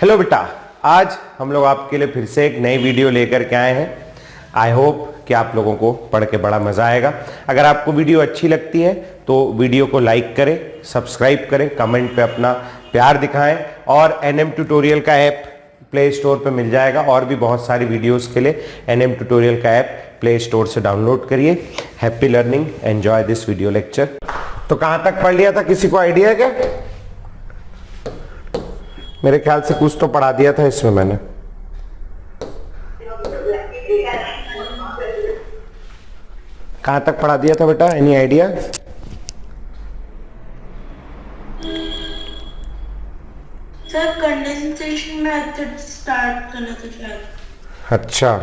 Hello बेटा, आज हम लोग आपके लिए फिर से एक नई वीडियो लेकर के आए हैं। आई होप कि आप लोगों को पढ़ के बड़ा मजा आएगा। अगर आपको वीडियो अच्छी लगती है तो वीडियो को लाइक करें, सब्सक्राइब करें, कमेंट पे अपना प्यार दिखाएं और एनएम ट्यूटोरियल का ऐप प्ले स्टोर पे मिल जाएगा। और भी बहुत सारी वीडियोस के लिए एनएम ट्यूटोरियल का ऐप प्ले स्टोर से डाउनलोड करिए। Happy learning, enjoy this video lecture. तो कहां तक पढ़ लिया था, किसी को आइडिया है क्या? मेरे ख्याल से कुछ तो पढ़ा दिया था इसमें मैंने। कहां तक पढ़ा दिया था बेटा, any idea? Sir condensation method start करना था शायद। अच्छा,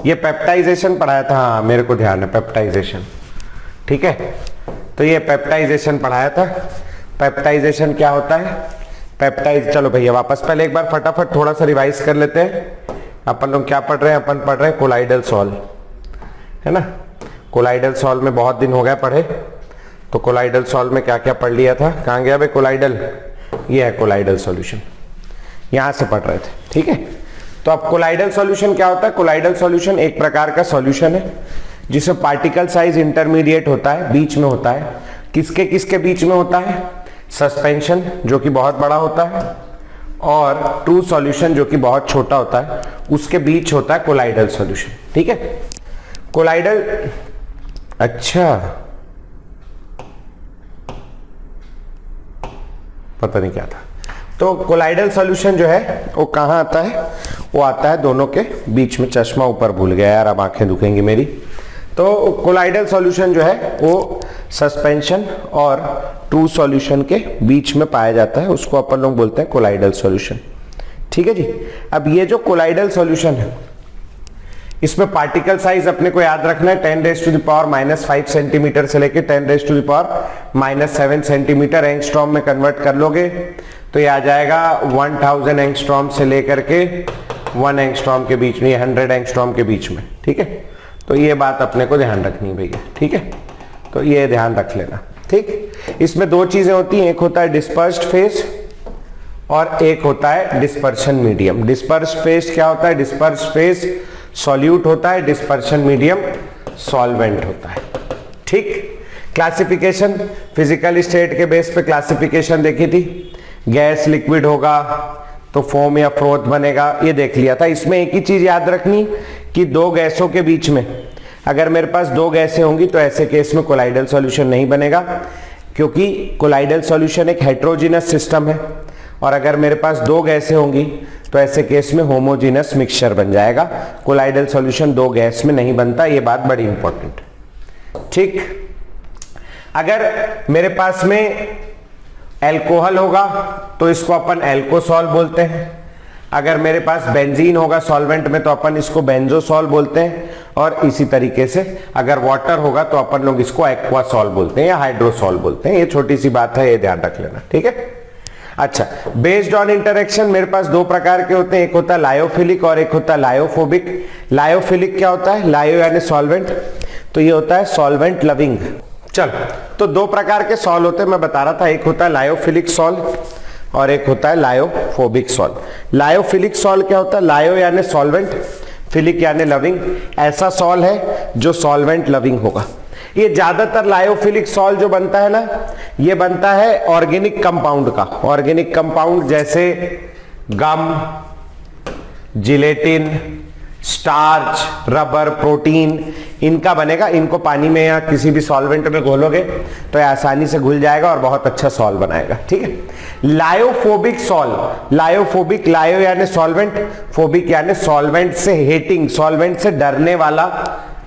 ये पेप्टाइजेशन पढ़ाया था। हाँ, मेरे को ध्यान है, पेप्टाइजेशन। ठीक है, तो ये पेप्टाइजेशन पढ़ाया था। पेप्टाइजेशन क्या होता है? पेप्टाइज, चलो भैया वापस पहले एक बार फटाफट थोड़ा सा रिवाइज कर लेते हैं। अपन लोग क्या पढ़ रहे हैं? अपन पढ़ रहे हैं कोलाइडल सॉल्व, है ना। कोलाइडल सॉल्व में बहुत दिन हो गया पढ़े, तो कोलाइडल सॉल्व में क्या क्या पढ़ लिया था? कहाँ गया भाई कोलाइडल? ये है कोलाइडल सॉल्यूशन, यहां से पढ़ रहे थे। ठीक है, तो अब कोलाइडल सॉल्यूशन क्या होता है? कोलाइडल सॉल्यूशन एक प्रकार का सॉल्यूशन है जिसमें पार्टिकल साइज इंटरमीडिएट होता है, बीच में होता है। किसके किसके बीच में होता है? सस्पेंशन जो कि बहुत बड़ा होता है और ट्रू सॉल्यूशन जो कि बहुत छोटा होता है, उसके बीच होता है कोलाइडल सॉल्यूशन। ठीक है, कोलाइडल, अच्छा पता नहीं क्या था। तो कोलाइडल सॉल्यूशन जो है वो कहां आता है? वो आता है दोनों के बीच में। चश्मा ऊपर भूल गया यार, अब आंखें दुखेंगी मेरी। तो कोलाइडल सॉल्यूशन जो है वो सस्पेंशन और ट्रू सॉल्यूशन के बीच में पाया जाता है, उसको अपन लोग बोलते हैं कोलाइडल सॉल्यूशन। ठीक है जी। अब ये जो कोलाइडल सॉल्यूशन है, इसमें पार्टिकल साइज अपने को याद रखना है 10⁻⁻5 सेंटीमीटर से लेकर 10⁻⁻7 सेंटीमीटर एंगस्ट्रॉम में कन्वर्ट कर लोगे तो ये आ जाएगा 1000 एंगस्ट्रॉम से लेकर के 1 एंगस्ट्रॉम के बीच में, 100 एंगस्ट्रॉम के बीच में। ठीक है, तो ये बात अपने को ध्यान रखनी है भैया। ठीक है, तो ये ध्यान रख लेना। ठीक, इसमें दो चीजें होती हैं, एक होता है डिस्पर्स्ड फेज और एक होता है डिस्पर्शन मीडियम। डिस्पर्स्ड फेज क्या होता है? डिस्पर्स्ड फेज सॉल्यूट होता है, डिस्पर्शन मीडियम सॉल्वेंट होता है। ठीक, क्लासिफिकेशन फिजिकल स्टेट के बेस पे क्लासिफिकेशन देखी थी। गैस लिक्विड होगा तो फोम या फ्रोथ बनेगा, ये देख लिया था। इसमें एक ही चीज याद रखनी कि दो गैसों के बीच में, अगर मेरे पास दो गैसें होंगी तो ऐसे केस में कोलाइडल सॉल्यूशन नहीं बनेगा, क्योंकि कोलाइडल सॉल्यूशन एक हेट्रोजीनस सिस्टम है। और अगर मेरे पास दो गैसें होंगी तो ऐसे केस में होमोजीनस मिक्सचर बन जाएगा। कोलाइडल सॉल्यूशन दो गैस में नहीं बनता, ये बात बड़ी इंपॉर्टेंट। ठीक, अगर मेरे पास में एल्कोहल होगा तो इसको अपन एल्कोसॉल बोलते हैं। अगर मेरे पास बेंजीन होगा सॉल्वेंट में तो अपन इसको बेंजोसॉल बोलते हैं। और इसी तरीके से अगर वाटर होगा तो अपन लोग इसको एक्वासॉल बोलते हैं या हाइड्रोसॉल बोलते हैं। ये छोटी सी बात है, ये ध्यान रख लेना। ठीक है, अच्छा, बेस्ड ऑन इंटरेक्शन मेरे पास दो प्रकार के होते हैं, एक होता है लायोफिलिक और एक होता है लायोफोबिक। लायोफिलिक क्या होता है? लायो यानी सॉल्वेंट, तो ये होता है सॉल्वेंट लविंग। चलो, तो दो प्रकार के सॉल होते हैं, मैं बता रहा था, एक होता है लायोफिलिक सॉल और एक होता है लायोफोबिक सॉल। लायोफिलिक सॉल क्या होता है? लायो यानी सॉल्वेंट, फिलिक यानी लविंग। ऐसा सॉल है जो सॉल्वेंट लविंग होगा। ये ज्यादातर लायोफिलिक सॉल जो बनता है ना, ये बनता है ऑर्गेनिक कंपाउंड का। ऑर्गेनिक कंपाउंड जैसे गम, जिलेटिन, स्टार्च, रबर, प्रोटीन, इनका बनेगा। इनको पानी में या किसी भी सॉल्वेंट में घोलोगे तो ये आसानी से घुल जाएगा और बहुत अच्छा सॉल बनाएगा। ठीक है, लायोफोबिक सॉल, लायोफोबिक, लायो यानी सॉल्वेंट, फोबिक यानी सॉल्वेंट से हेटिंग, सॉल्वेंट से डरने वाला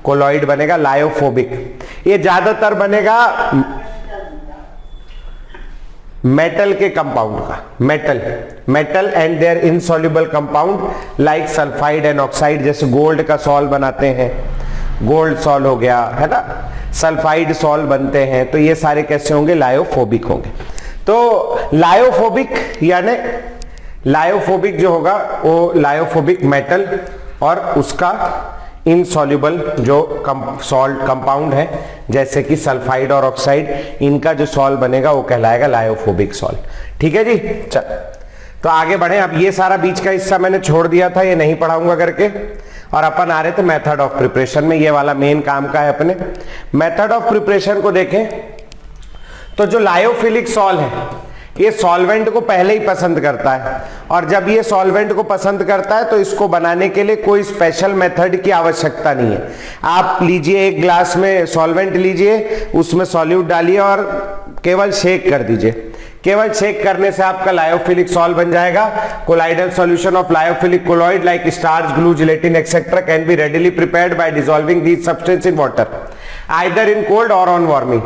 कोलॉइड बनेगा लायोफोबिक। ये ज्यादातर बनेगा मेटल के कंपाउंड का, metal and their insoluble compound like sulphide and oxide. जैसे गोल्ड का सॉल बनाते हैं, गोल्ड सॉल हो गया, है ना, सल्फाइड सॉल बनते हैं, तो ये सारे कैसे होंगे? लायोफोबिक होंगे। तो लायोफोबिक यानी लायोफोबिक जो होगा वो लायोफोबिक मेटल और उसका इनसॉल्युबल जो सॉल्ट कंपाउंड है जैसे कि सल्फाइड और ऑक्साइड, इनका जो सॉल्ट बनेगा वो कहलाएगा लायोफोबिक सॉल्ट। ठीक है जी, चल तो आगे बढ़े। अब ये सारा बीच का हिस्सा मैंने छोड़ दिया था, ये नहीं पढ़ाऊंगा करके, और अपन आ रहे थे मेथड ऑफ प्रिपरेशन में। ये वाला मेन काम का है अपने। मेथड ऑफ प्रिपरेशन को देखें तो जो लायोफिलिक सॉल्ट है ये सॉल्वेंट को पहले ही पसंद करता है, और जब ये सॉल्वेंट को पसंद करता है तो इसको बनाने के लिए कोई स्पेशल मेथड की आवश्यकता नहीं है। आप लीजिए, एक ग्लास में सॉल्वेंट लीजिए, उसमें सॉल्यूट डालिए और केवल शेक कर दीजिए। केवल शेक करने से आपका लायोफिलिक सॉल्ट बन जाएगा। Colloidal solution of lyophilic colloid like starch, glue, gelatin etcetera can be readily prepared by dissolving these substance in water either in cold or on warming.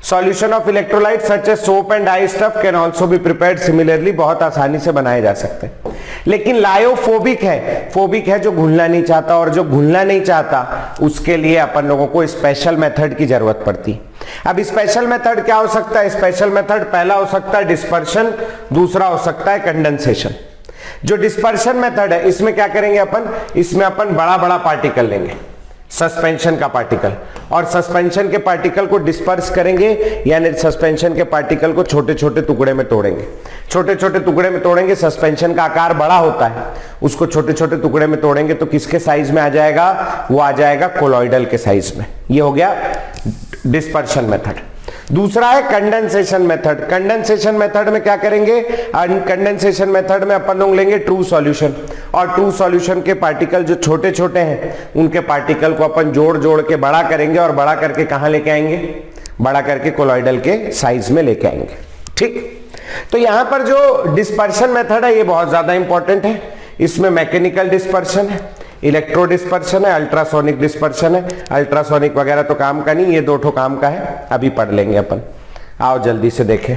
Solution of electrolyte such as soap and dye stuff can also be prepared similarly, बहुत आसानी से बनाए जा सकते हैं। लेकिन lyophobic है, phobic है जो घुलना नहीं चाहता, और जो घुलना नहीं चाहता उसके लिए अपन लोगों को स्पेशल मेथड की जरूरत पड़ती है। अब स्पेशल मेथड क्या हो सकता है? स्पेशल मेथड पहला हो सकता है डिस्पर्शन, दूसरा हो सकता है कंडेंसेशन। जो डिस्पर्शन मेथड है इसमें क्या करेंगे अपन? इसमें अपन बड़ा बड़ा पार्टिकल लेंगे, सस्पेंशन का पार्टिकल, और सस्पेंशन के पार्टिकल को डिस्पर्स करेंगे, यानी सस्पेंशन के पार्टिकल को छोटे छोटे टुकड़े में तोड़ेंगे। छोटे छोटे टुकड़े में तोड़ेंगे, सस्पेंशन का आकार बड़ा होता है, उसको छोटे छोटे टुकड़े में तोड़ेंगे तो किसके साइज में आ जाएगा? वो आ जाएगा कोलॉइडल के साइज में। ये हो गया डिस्पर्शन मेथड। दूसरा है कंडेंसेशन मेथड। कंडेंसेशन मेथड में क्या करेंगे? कंडेंसेशन मेथड में अपन लोग लेंगे ट्रू सॉल्यूशन, और ट्रू सॉल्यूशन के पार्टिकल जो छोटे छोटे हैं उनके पार्टिकल को अपन जोड़ जोड़ के बड़ा करेंगे, और बड़ा करके कहां लेके आएंगे? बड़ा करके कोलॉइडल के साइज में लेके आएंगे। ठीक, तो यहां पर जो डिस्पर्शन मेथड है ये बहुत ज्यादा इंपॉर्टेंट है। इसमें मैकेनिकल डिस्पर्शन है, इलेक्ट्रो डिस्पर्शन है, अल्ट्रासोनिक डिस्पर्शन है। अल्ट्रासोनिक वगैरह तो काम का नहीं, ये दो ठो काम का है, अभी पढ़ लेंगे अपन। आओ जल्दी से देखें।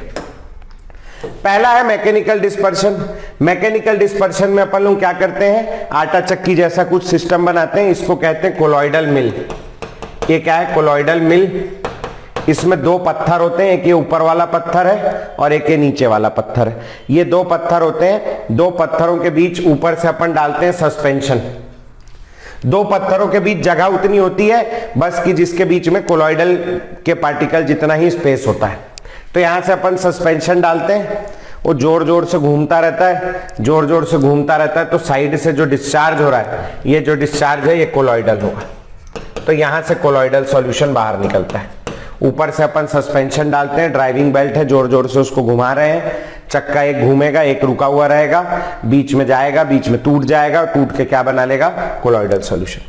पहला है मैकेनिकल डिस्पर्शन। मैकेनिकल डिस्पर्शन में अपन लोग क्या करते हैं? आटा चक्की जैसा कुछ सिस्टम बनाते हैं, इसको कहते हैं कोलॉइडल मिल। ये क्या है? कोलॉइडल मिल। इसमें दो पत्थर होते हैं, एक ये ऊपर वाला पत्थर है और एक ये नीचे वाला पत्थर है। ये दो पत्थर होते हैं, दो पत्थरों के बीच ऊपर से अपन डालते हैं सस्पेंशन। दो पत्थरों के बीच जगह उतनी होती है बस कि जिसके बीच में कोलॉइडल के पार्टिकल जितना ही स्पेस होता है। तो यहां से अपन सस्पेंशन डालते हैं, वो जोर जोर से घूमता रहता है, जोर जोर से घूमता रहता है, तो साइड से जो डिस्चार्ज हो रहा है, ये जो डिस्चार्ज है ये कोलॉइडल होगा। तो यहां से कोलॉइडल सॉल्यूशन बाहर निकलता है। ऊपर से अपन सस्पेंशन डालते हैं, ड्राइविंग बेल्ट है, जोर जोर से उसको घुमा रहे हैं, चक्का एक घूमेगा एक रुका हुआ रहेगा, बीच में जाएगा, बीच में टूट जाएगा, टूट के क्या बना लेगा? Colloidal solution.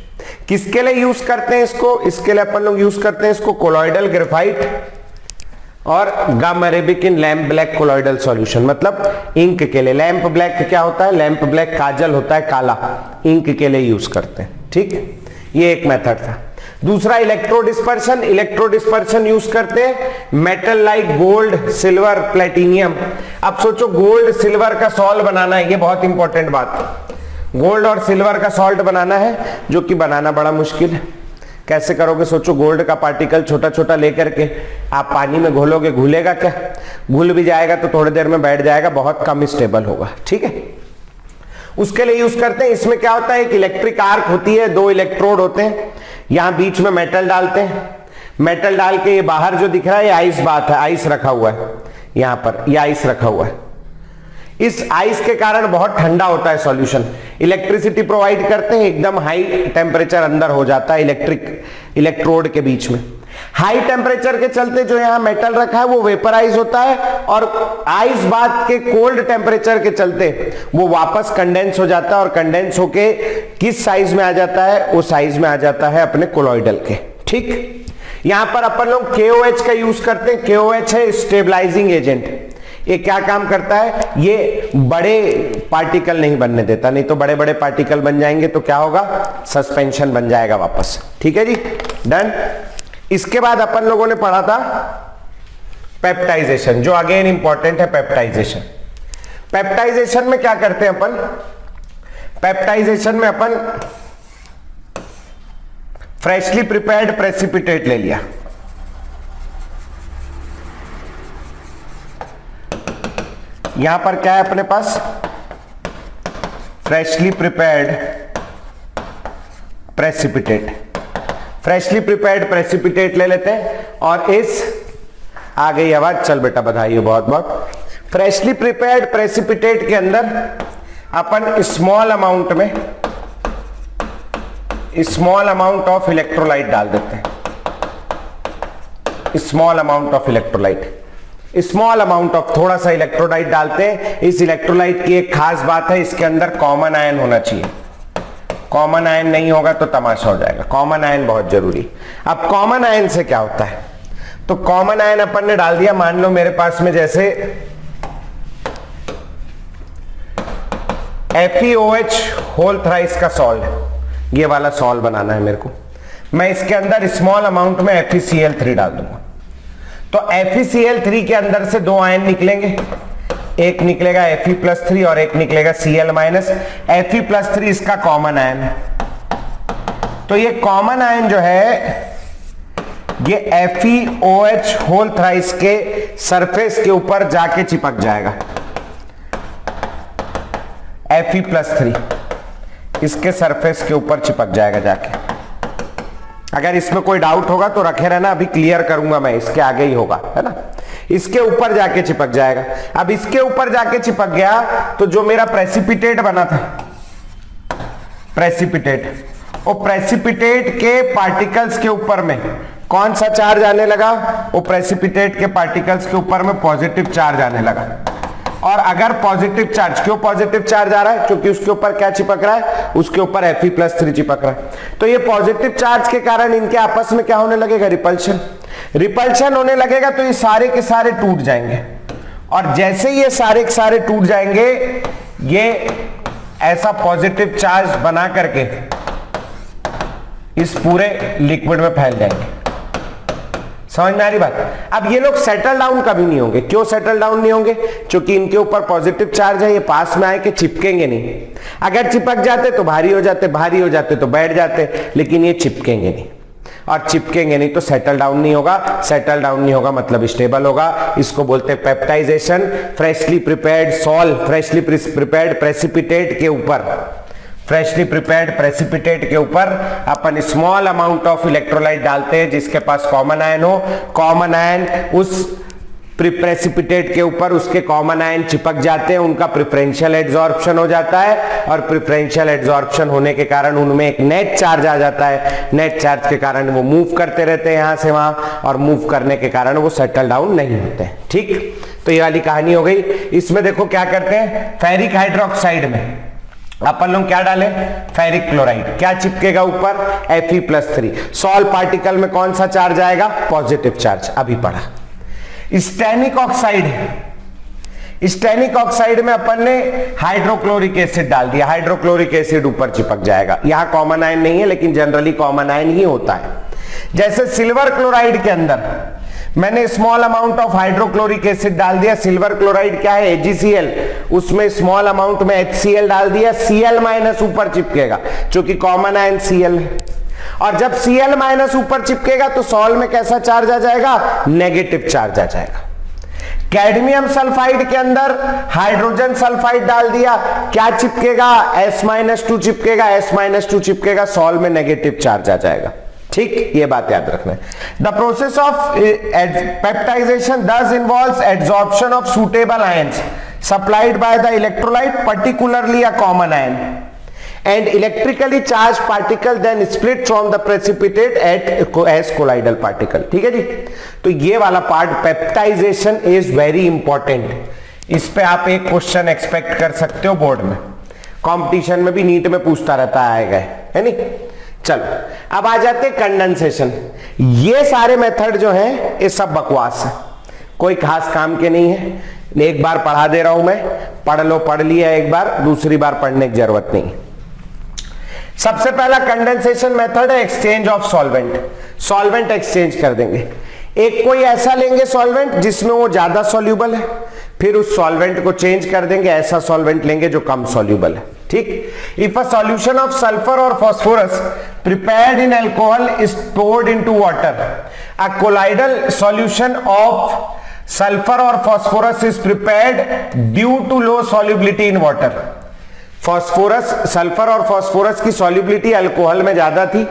किसके लिए यूज करते हैं इसको? इसके लिए अपन लोग यूज करते हैं इसको कोलॉइडल ग्रेफाइट और गम अरेबिक इन लैम्प ब्लैक कोलॉइडल सॉल्यूशन, मतलब इंक के लिए। लैम्प ब्लैक क्या होता है? लैम्प ब्लैक काजल होता है, काला, इंक के लिए यूज करते हैं। ठीक, ये एक मेथड था। दूसरा electro dispersion. Electro dispersion use करते हैं metal like gold, silver, platinum. अब सोचो गोल्ड सिल्वर का सॉल्ट बनाना है, ये बहुत इंपॉर्टेंट बात है। गोल्ड और सिल्वर का सॉल्ट बनाना है, जो कि बनाना बड़ा मुश्किल है। कैसे करोगे? सोचो गोल्ड का पार्टिकल छोटा छोटा लेकर के आप पानी में घोलोगे, घुलेगा क्या? घुल भी जाएगा तो थोड़ी देर में बैठ जाएगा, बहुत कम स्टेबल होगा। ठीक है, उसके लिए यूज करते हैं। इसमें क्या होता है? एक इलेक्ट्रिक आर्क होती है, दो इलेक्ट्रोड होते हैं, यहां बीच में मेटल डालते हैं। मेटल डाल के ये बाहर जो दिख रहा है ये आइस बात है, आइस रखा हुआ है यहां पर, ये आइस रखा हुआ है। इस आइस के कारण बहुत ठंडा होता है सॉल्यूशन। इलेक्ट्रिसिटी प्रोवाइड करते हैं, एकदम हाई टेम्परेचर अंदर हो जाता है इलेक्ट्रोड के बीच में। हाई टेम्परेचर के चलते जो यहां मेटल रखा है वो वेपराइज होता है, और आइस बात के कोल्ड टेम्परेचर के चलते वो वापस कंडेंस हो जाता है, और कंडेंस होके किस साइज में आ जाता है? वो साइज में आ जाता है अपने कोलॉइडल के। ठीक, यहां पर अपन लोग KOH का यूज करते हैं। KOH है स्टेबलाइजिंग एजेंट। ये क्या काम करता है? ये बड़े पार्टिकल नहीं बनने देता, नहीं तो बड़े बड़े पार्टिकल बन जाएंगे तो क्या होगा? सस्पेंशन बन जाएगा वापस। ठीक है जी, डन। इसके बाद अपन लोगों ने पढ़ा था पेप्टाइजेशन, जो अगेन इंपॉर्टेंट है। पेप्टाइजेशन, पेप्टाइजेशन में क्या करते हैं अपन? पेप्टाइजेशन में अपन फ्रेशली प्रिपेयर्ड प्रेसिपिटेट ले लिया, यहां पर क्या है अपने पास? Freshly prepared precipitate. Freshly prepared precipitate ले लेते हैं, और इस आ गई आवाज, चल बेटा बधाई हो बहुत बहुत। फ्रेशली प्रिपेयर्ड प्रेसिपिटेट के अंदर अपन स्मॉल अमाउंट ऑफ इलेक्ट्रोलाइट डाल देते हैं। स्मॉल अमाउंट ऑफ थोड़ा सा इलेक्ट्रोलाइट डालते हैं। इस इलेक्ट्रोलाइट की एक खास बात है, इसके अंदर कॉमन आयन होना चाहिए। कॉमन आयन नहीं होगा तो तमाशा हो जाएगा। कॉमन आयन बहुत जरूरी। अब कॉमन आयन से क्या होता है, तो कॉमन आयन अपन ने डाल दिया। मान लो मेरे पास में जैसे FeOH होल थ्राइस का सॉल्ट, ये वाला सॉल्ट बनाना है मेरे को। मैं इसके अंदर स्मॉल अमाउंट में FeCl3 डाल दूंगा। तो FeCl3 के अंदर से दो आयन निकलेंगे, एक निकलेगा Fe+3 और एक निकलेगा Cl-। Fe+3 इसका कॉमन आयन है। तो ये कॉमन आयन जो है ये FeOH होल थ्राइस के सरफेस के ऊपर जाके चिपक जाएगा। Fe+3 इसके सरफेस के ऊपर चिपक जाएगा जाके। अगर इसमें कोई डाउट होगा तो रखे रहना, अभी क्लियर करूंगा मैं, इसके आगे ही होगा, है ना। इसके ऊपर जाके चिपक जाएगा। अब इसके ऊपर जाके चिपक गया तो जो मेरा प्रेसिपिटेट बना था, वो प्रेसिपिटेट के पार्टिकल्स के ऊपर में कौन सा चार्ज आने लगा, वो प्रेसिपिटेट के पार्टिकल्स के ऊपर में पॉजिटिव चार्ज आने लगा। और अगर पॉजिटिव चार्ज, क्यों पॉजिटिव चार्ज आ रहा है, क्योंकि उसके ऊपर क्या चिपक रहा है, उसके ऊपर Fe+3 चिपक रहा है। तो ये पॉजिटिव चार्ज के कारण इनके आपस में क्या होने लगेगा, रिपल्शन होने लगेगा। तो ये सारे के सारे टूट जाएंगे। और जैसे ये सारे के सारे टूट जाएंगे, ये ऐसा पॉजिटिव चार्ज बना करके इस पूरे लिक्विड में फैल जाएंगे। समझ में आ रही बात। अब ये लोग सेटल डाउन कभी नहीं होंगे। क्यों सेटल डाउन नहीं होंगे, क्योंकि इनके ऊपर पॉजिटिव चार्ज है, ये पास में आए के चिपकेंगे नहीं। अगर चिपक जाते तो भारी हो जाते तो बैठ जाते, लेकिन ये चिपकेंगे नहीं। और चिपकेंगे नहीं तो सेटल डाउन नहीं होगा मतलब स्टेबल होगा। इसको बोलते हैं पेप्टाइजेशन। फ्रेशली प्रिपेयर्ड प्रेसिपिटेट के ऊपर अपन स्मॉल अमाउंट ऑफ इलेक्ट्रोलाइट डालते हैं जिसके पास कॉमन आयन हो। कॉमन आयन उस प्रेसिपिटेट के ऊपर, उसके कॉमन आयन चिपक जाते हैं, उनका प्रेफरेंशियल एड्सॉर्प्शन हो जाता है। और प्रेफरेंशियल एड्सॉर्प्शन होने के कारण उनमें एक नेट चार्ज आ जाता है। नेट चार्ज के कारण वो मूव करते रहते हैं यहां से वहां, और मूव करने के कारण वो सेटल डाउन नहीं होते। ठीक, तो ये वाली कहानी हो गई। इसमें देखो क्या करते हैं, फेरिक हाइड्रोक्साइड में अपन लोग क्या डालें, फेरिक क्लोराइड। क्या चिपकेगा ऊपर, Fe+3। सॉल्ट पार्टिकल में कौन सा चार्ज आएगा, पॉजिटिव चार्ज, अभी पढ़ा। स्टेनिक ऑक्साइड में अपन ने हाइड्रोक्लोरिक एसिड डाल दिया। हाइड्रोक्लोरिक एसिड ऊपर चिपक जाएगा। यहां कॉमन आयन नहीं है, लेकिन जनरली कॉमन आयन ही होता है। जैसे सिल्वर क्लोराइड के अंदर मैंने small amount of hydrochloric acid डाल दिया। सिल्वर क्लोराइड क्या है, AgCl, उसमें स्मॉल अमाउंट में HCl डाल दिया। Cl- ऊपर चिपकेगा, क्योंकि कॉमन आयन Cl है। और जब Cl- ऊपर चिपकेगा तो सॉल्ट में कैसा चार्ज आ जाएगा, नेगेटिव चार्ज आ जाएगा। कैडमियम सल्फाइड के अंदर हाइड्रोजन सल्फाइड डाल दिया, क्या चिपकेगा, S-2 चिपकेगा, सॉल्ट में नेगेटिव चार्ज आ जाएगा। ठीक, ये बात याद रखना है। The process of peptization thus involves adsorption of suitable ions supplied by the electrolyte, particularly a common ion, and electrically charged particle then split from the precipitate as colloidal particle। ठीक है जी। तो ये वाला part peptization is very important. इस पे आप एक question expect कर सकते हो बोर्ड में, कंपटीशन में भी, नीट में पूछता रहता आएगा, है नहीं। चलो अब आ जाते हैं कंडेंसेशन। ये सारे मेथड जो हैं ये सब बकवास है, कोई खास काम के नहीं है। एक बार पढ़ा दे रहा हूं मैं, पढ़ लो, पढ़ लिया एक बार, दूसरी बार पढ़ने की जरूरत नहीं। सबसे पहला कंडेंसेशन मेथड है exchange of solvent. Solvent exchange कर देंगे। एक कोई ऐसा लेंगे सॉल्वेंट जिसमें वो ज्यादा सॉल्यूबल है, फिर उस सॉल्वेंट को चेंज कर देंगे, ऐसा सॉल्वेंट लेंगे जो कम सॉल्यूबल है। ठीक, if a solution of sulphur और phosphorus prepared in alcohol is poured into water, a colloidal solution of sulphur और phosphorus is prepared due to low solubility in water. Phosphorus, sulphur और phosphorus की solubility alcohol में ज्यादा थी,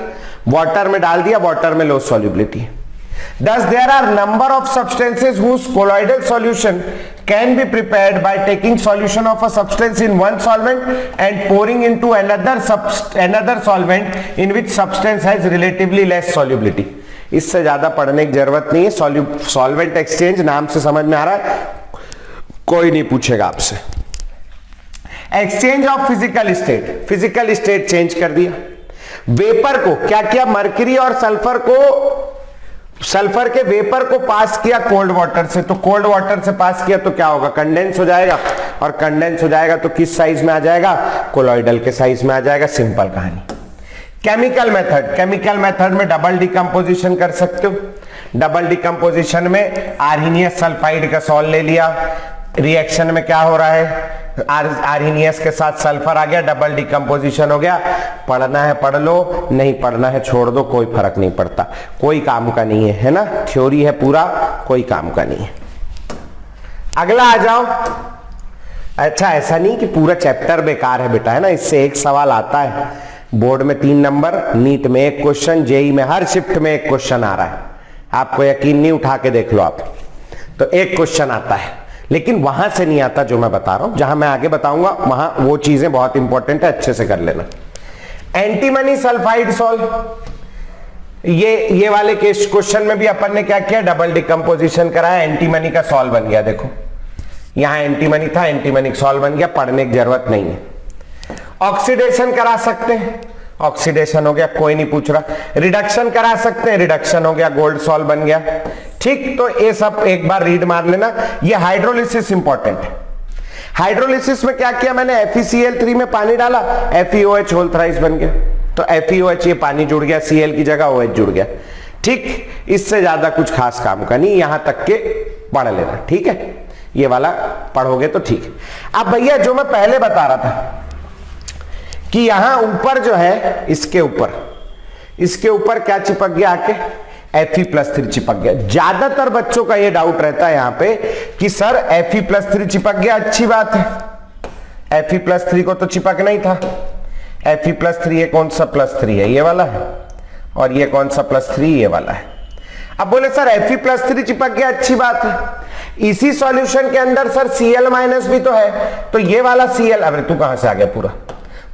water में डाल दिया, वाटर में low solubility. Thus there are number of substances whose colloidal solution can be prepared by taking solution of a substance in one solvent and pouring into another solvent in which substance has relatively less solubility. इससे ज्यादा पढ़ने की जरूरत नहीं है. Solvent exchange नाम से समझ में आ रहा है, कोई नहीं पूछेगा आपसे. Exchange of physical state, physical state change कर दिया. वेपर को क्या किया, मरकरी और सल्फर के वेपर को पास किया कोल्ड वाटर से. तो कोल्ड वाटर से पास किया तो क्या होगा, कंडेंस हो जाएगा, और कंडेंस हो जाएगा तो किस साइज में आ जाएगा, कोलॉइडल के साइज में आ जाएगा. सिंपल कहानी. केमिकल मेथड, केमिकल मेथड में डबल डिकम्पोजिशन कर सकते हो. डबल डिकम्पोजिशन में आर्हीनियस सल्फाइड का सॉल्ट ले लिया, रिएक्शन में क्या हो रहा है, आर्हीनियस के साथ सल्फर आ गया, डबल डिकम्पोजिशन हो गया. पढ़ना है पढ़ लो, नहीं पढ़ना है छोड़ दो, कोई फर्क नहीं पड़ता, कोई काम का नहीं है ना. थ्योरी है पूरा, कोई काम का नहीं है. अगला आ जाओ. अच्छा, ऐसा नहीं कि पूरा चैप्टर बेकार है बेटा, है ना. इससे एक सवाल आता है बोर्ड में 3 नंबर, नीट में 1 क्वेश्चन, जेई में हर शिफ्ट में 1 क्वेश्चन आ रहा है. आपको यकीन नहीं, उठा के देख लो आप, तो 1 क्वेश्चन आता है. लेकिन वहां से नहीं आता जो मैं बता रहा हूं, जहां मैं आगे बताऊंगा वहां वो चीजें बहुत इंपॉर्टेंट है, अच्छे से कर लेना. एंटीमनी सल्फाइड सॉल्ट, ये वाले केस क्वेश्चन में भी अपन ने क्या किया, डबल डिकम्पोजिशन कराया, एंटीमनी का सॉल्ट बन गया. देखो यहां एंटीमनी था, एंटीमनी सॉल्ट बन गया, पढ़ने की जरूरत नहीं है. ऑक्सीडेशन करा सकते हैं, ऑक्सीडेशन हो गया, कोई नहीं पूछ रहा. रिडक्शन करा सकते हैं, रिडक्शन हो गया, गोल्ड सॉल्ट बन गया. ठीक, तो ये सब एक बार रीड मार लेना. ये हाइड्रोलिसिस इंपॉर्टेंट है. हाइड्रोलिसिस में क्या किया मैंने, FeCl3 में पानी डाला, FeOH होल थ्राइस बन गया. तो FeOH ये पानी जुड़ गया, Cl की जगह OH जुड़ गया. ठीक, इससे ज्यादा कुछ खास काम का नहीं, यहां तक के पढ़ लेना. ठीक है, ये वाला पढ़ोगे तो ठीक है. अब भैया जो मैं पहले बता रहा था कि यहां ऊपर जो है, इसके ऊपर क्या चिपक गया आके, Fe+3 चिपक गया. ज्यादातर बच्चों का ये डाउट रहता है यहां पे कि सर Fe+3 चिपक गया, अच्छी बात है. Fe+3 को तो चिपकना ही था. Fe+3 ये कौन सा +3 है, ये वाला है, और ये कौन सा +3, ये वाला है. अब बोले सर Fe+3 चिपक गया, अच्छी बात है. इसी सॉल्यूशन के अंदर सर Cl- भी तो है, तो ये वाला Cl, अरे तू कहां से आ गया पूरा.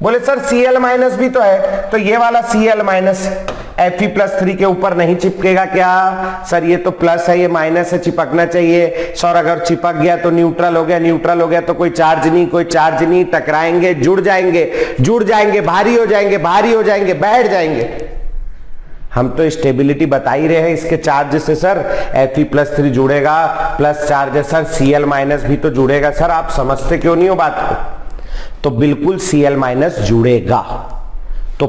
बोले सर Cl- भी तो है, तो ये वाला Cl- Fe+3 के ऊपर नहीं चिपकेगा क्या. सर ये तो प्लस है, ये माइनस है, चिपकना चाहिए. सर अगर चिपक गया तो न्यूट्रल हो गया, न्यूट्रल हो गया तो कोई चार्ज नहीं, टकराएंगे, जुड़ जाएंगे, भारी हो जाएंगे, बैठ जाएंगे. हम तो स्टेबिलिटी बता ही रहे हैं इसके चार्ज से. सर Fe+3 जुड़ेगा, प्लस चार्ज है सर, Cl- भी तो जुड़ेगा. सर आप समझते क्यों नहीं हो बात को. तो बिल्कुल Cl- जुड़ेगा. तो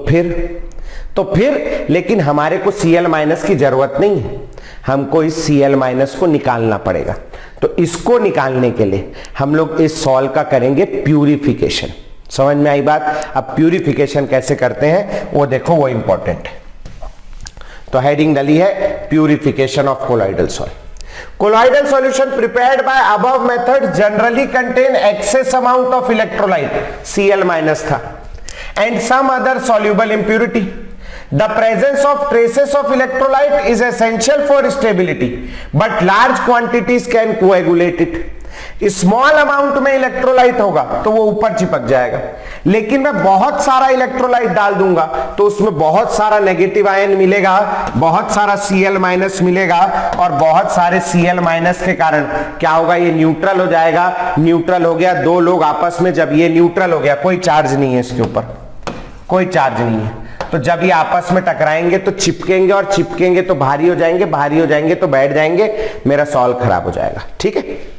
फिर लेकिन हमारे को Cl- की जरूरत नहीं है, हमको इस Cl- को निकालना पड़ेगा. तो इसको निकालने के लिए हम लोग इस सॉल्ट का करेंगे प्यूरिफिकेशन. समझ में आई बात. अब प्यूरिफिकेशन कैसे करते हैं वो देखो, वो इंपॉर्टेंट है. तो हेडिंग डली है purification of colloidal salt. Colloidal solution prepared by above method generally contain excess amount of electrolyte, Cl- था, and some other soluble impurity. The presence of traces of electrolyte is essential for stability, but large quantities can coagulate it. Small amount में electrolyte होगा तो वो ऊपर चिपक जाएगा, लेकिन मैं बहुत सारा इलेक्ट्रोलाइट डाल दूंगा तो उसमें बहुत सारा नेगेटिव आयन मिलेगा, बहुत सारा Cl- मिलेगा, और बहुत सारे Cl- के कारण क्या होगा, ये न्यूट्रल हो जाएगा. न्यूट्रल हो गया, दो लोग आपस में, जब ये न्यूट्रल हो गया, कोई चार्ज नहीं है इसके ऊपर, कोई चार्ज नहीं है, तो जब ये आपस में टकराएंगे तो चिपकेंगे, और चिपकेंगे तो भारी हो जाएंगे, तो बैठ जाएंगे, मेरा सॉल्व खराब हो जाएगा. ठीक है.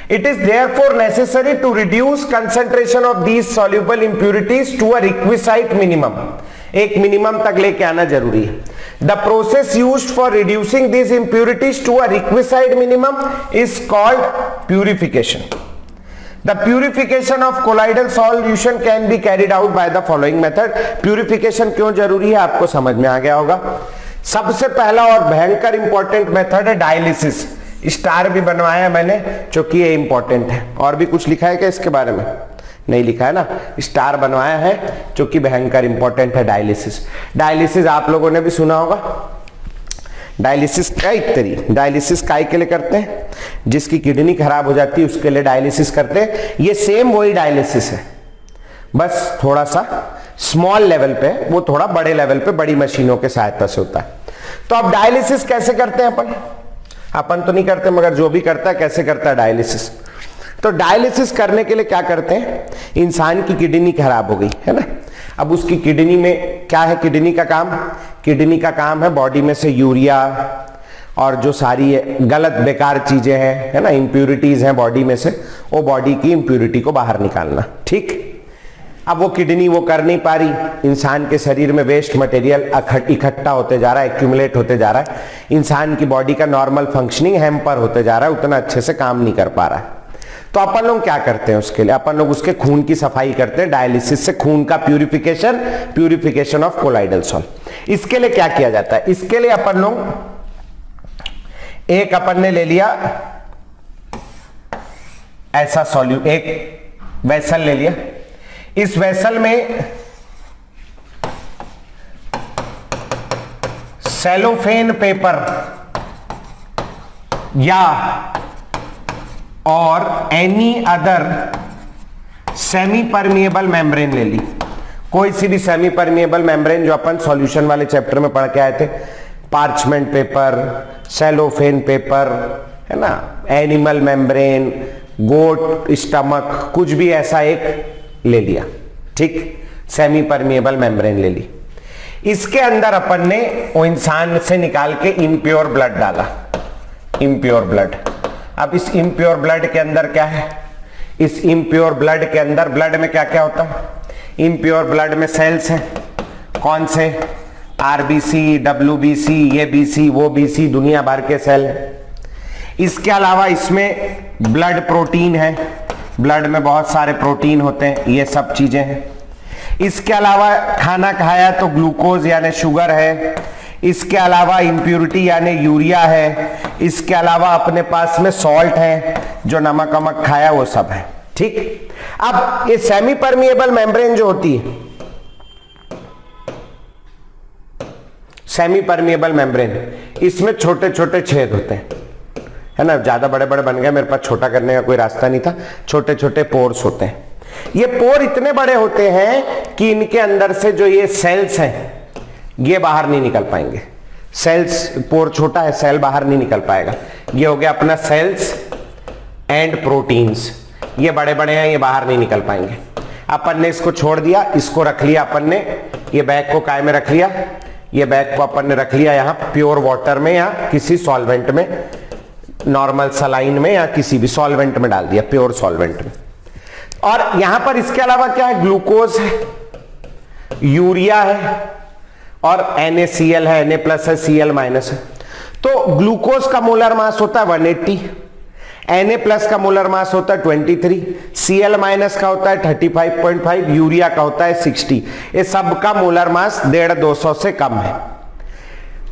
It is therefore necessary to reduce concentration of these soluble impurities to a requisite minimum. एक मिनिमम तक लेके आना जरूरी है. The process used for reducing these impurities to a requisite minimum is called purification. The purification of colloidal solution can be carried out by the following method. Purification क्यों जरूरी है आपको समझ में आ गया होगा. सबसे पहला और भयंकर इंपॉर्टेंट मेथड है डायलिसिस. स्टार भी बनवाया मैंने क्योंकि ये इंपॉर्टेंट है. और भी कुछ लिखा है क्या इसके बारे में, नहीं लिखा है ना. स्टार बनवाया है क्योंकि भयंकर इंपॉर्टेंट है डायलिसिस. डायलिसिस आप लोगों ने भी सुना होगा. डायलिसिस डायलिसिस काय के लिए करते हैं? जिसकी किडनी खराब हो जाती है उसके लिए डायलिसिस करते हैं। ये सेम वही डायलिसिस है, बस थोड़ा सा स्मॉल लेवल पे, वो थोड़ा बड़े लेवल पे बड़ी मशीनों के सहायता से होता है। तो अब डायलिसिस कैसे करते हैं अपन तो नहीं करते, मगर जो भी करता है कैसे करता है डायलिसिस। तो डायलिसिस करने के लिए क्या करते हैं, इंसान की किडनी खराब हो गई है ना, अब उसकी किडनी में क्या है, किडनी का काम है बॉडी में से यूरिया और जो सारी गलत बेकार चीजें हैं, है ना, इंप्यूरिटीज हैं बॉडी में से, वो बॉडी की इंप्यूरिटी को बाहर निकालना। ठीक, अब वो किडनी वो कर नहीं पा रही, इंसान के शरीर में वेस्ट मटेरियल इकट्ठा होते जा रहा है, एक्यूमुलेट होते जा रहा है, इंसान की बॉडी का नॉर्मल फंक्शनिंग हैम्पर होते जा रहा है, उतना अच्छे से काम नहीं कर पा रहा है। तो अपन लोग क्या करते हैं उसके लिए, अपन लोग उसके खून की सफाई करते हैं डायलिसिस से, खून का प्यूरिफिकेशन ऑफ कोलाइडल सॉल्व। इसके लिए क्या किया जाता है, इसके लिए अपन लोग अपन ने ले लिया ऐसा एक वेसल ले लिया, इस वेसल में सेलोफेन पेपर या और any other semi permeable membrane ले ली, कोई सी भी सेमी परमिएबल मेम्ब्रेन जो अपन सॉल्यूशन वाले चैप्टर में पढ़ के आए थे, पार्चमेंट पेपर, सेलोफेन पेपर, है ना, एनिमल मेम्ब्रेन, गोट स्टमक, कुछ भी ऐसा एक ले लिया। ठीक, सेमी परमिएबल मेम्ब्रेन ले ली। इसके अंदर अपन ने वो इंसान से निकाल के इम्प्योर ब्लड डाला, इम्प्योर ब्लड। अब इस इम्प्योर ब्लड के अंदर क्या है, इस इम्प्योर ब्लड के अंदर, ब्लड में क्या क्या होता है, इम्प्योर ब्लड में सेल्स हैं, कौन से, आरबीसी, डब्ल्यूबीसी, ये बीसी, वो बीसी, दुनिया भर के सेल हैं। इसके अलावा इसमें ब्लड प्रोटीन है, ब्लड में बहुत सारे प्रोटीन होते हैं, ये सब चीजें हैं। इसके अलावा खाना खाया तो ग्लूकोज यानी शुगर है, इसके अलावा इंप्यूरिटी यानी यूरिया है, इसके अलावा अपने पास में सॉल्ट है, जो नमक वमक खाया वो सब है। ठीक, अब ये सेमी परमिएबल मेम्ब्रेन जो होती है, सेमी परमिएबल मेम्ब्रेन, इसमें छोटे छोटे छेद होते हैं, है ना, ज्यादा बड़े बड़े बन गए, मेरे पास छोटा करने का कोई रास्ता नहीं था, छोटे छोटे पोर्स होते हैं। ये पोर इतने बड़े होते हैं कि इनके अंदर से जो ये सेल्स हैं ये बाहर नहीं निकल पाएंगे। सेल्स, पोर छोटा है, सेल बाहर नहीं निकल पाएगा। ये हो गया अपना सेल्स एंड प्रोटीन्स, ये बड़े बड़े हैं, ये बाहर नहीं निकल पाएंगे। अपन ने इसको छोड़ दिया, इसको रख लिया अपन ने, ये बैग को काय में रख लिया, ये बैग को अपन ने रख लिया यहाँ प्योर वाटर में या किसी सॉल्वेंट में, नॉर्मल सलाइन में या किसी भी सॉल्वेंट में डाल दिया, प्योर सॉल्वेंट में। और यहां पर इसके अलावा क्या है, ग्लूकोज है, यूरिया है और NaCl है, Na+ है, Cl- है। तो ग्लूकोज का मोलर मास होता है 180, Na+ का मोलर मास होता है 23, Cl- का होता है 35.5, यूरिया का होता है 60। ये सब का मोलर मास 150-200 से कम है।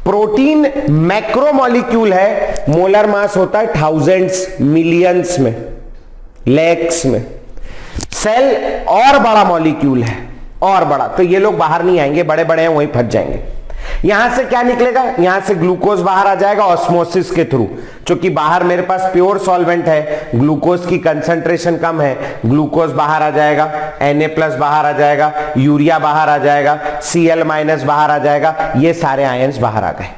प्रोटीन मैक्रोमोलिक्यूल है, मोलर मास होता है थाउजेंड्स, मिलियंस में, लैक्स में। सेल और बड़ा मॉलिक्यूल है, और बड़ा, तो ये लोग बाहर नहीं आएंगे, बड़े बड़े हैं वहीं फंस जाएंगे। यहां से क्या निकलेगा, यहां से ग्लूकोज बाहर आ जाएगा ऑस्मोसिस के थ्रू, क्योंकि बाहर मेरे पास प्योर सॉल्वेंट है, ग्लूकोज की कंसंट्रेशन कम है, ग्लूकोज बाहर आ जाएगा, Na+ बाहर आ जाएगा, यूरिया बाहर आ जाएगा, Cl- बाहर आ जाएगा, ये सारे आयंस बाहर आ गए।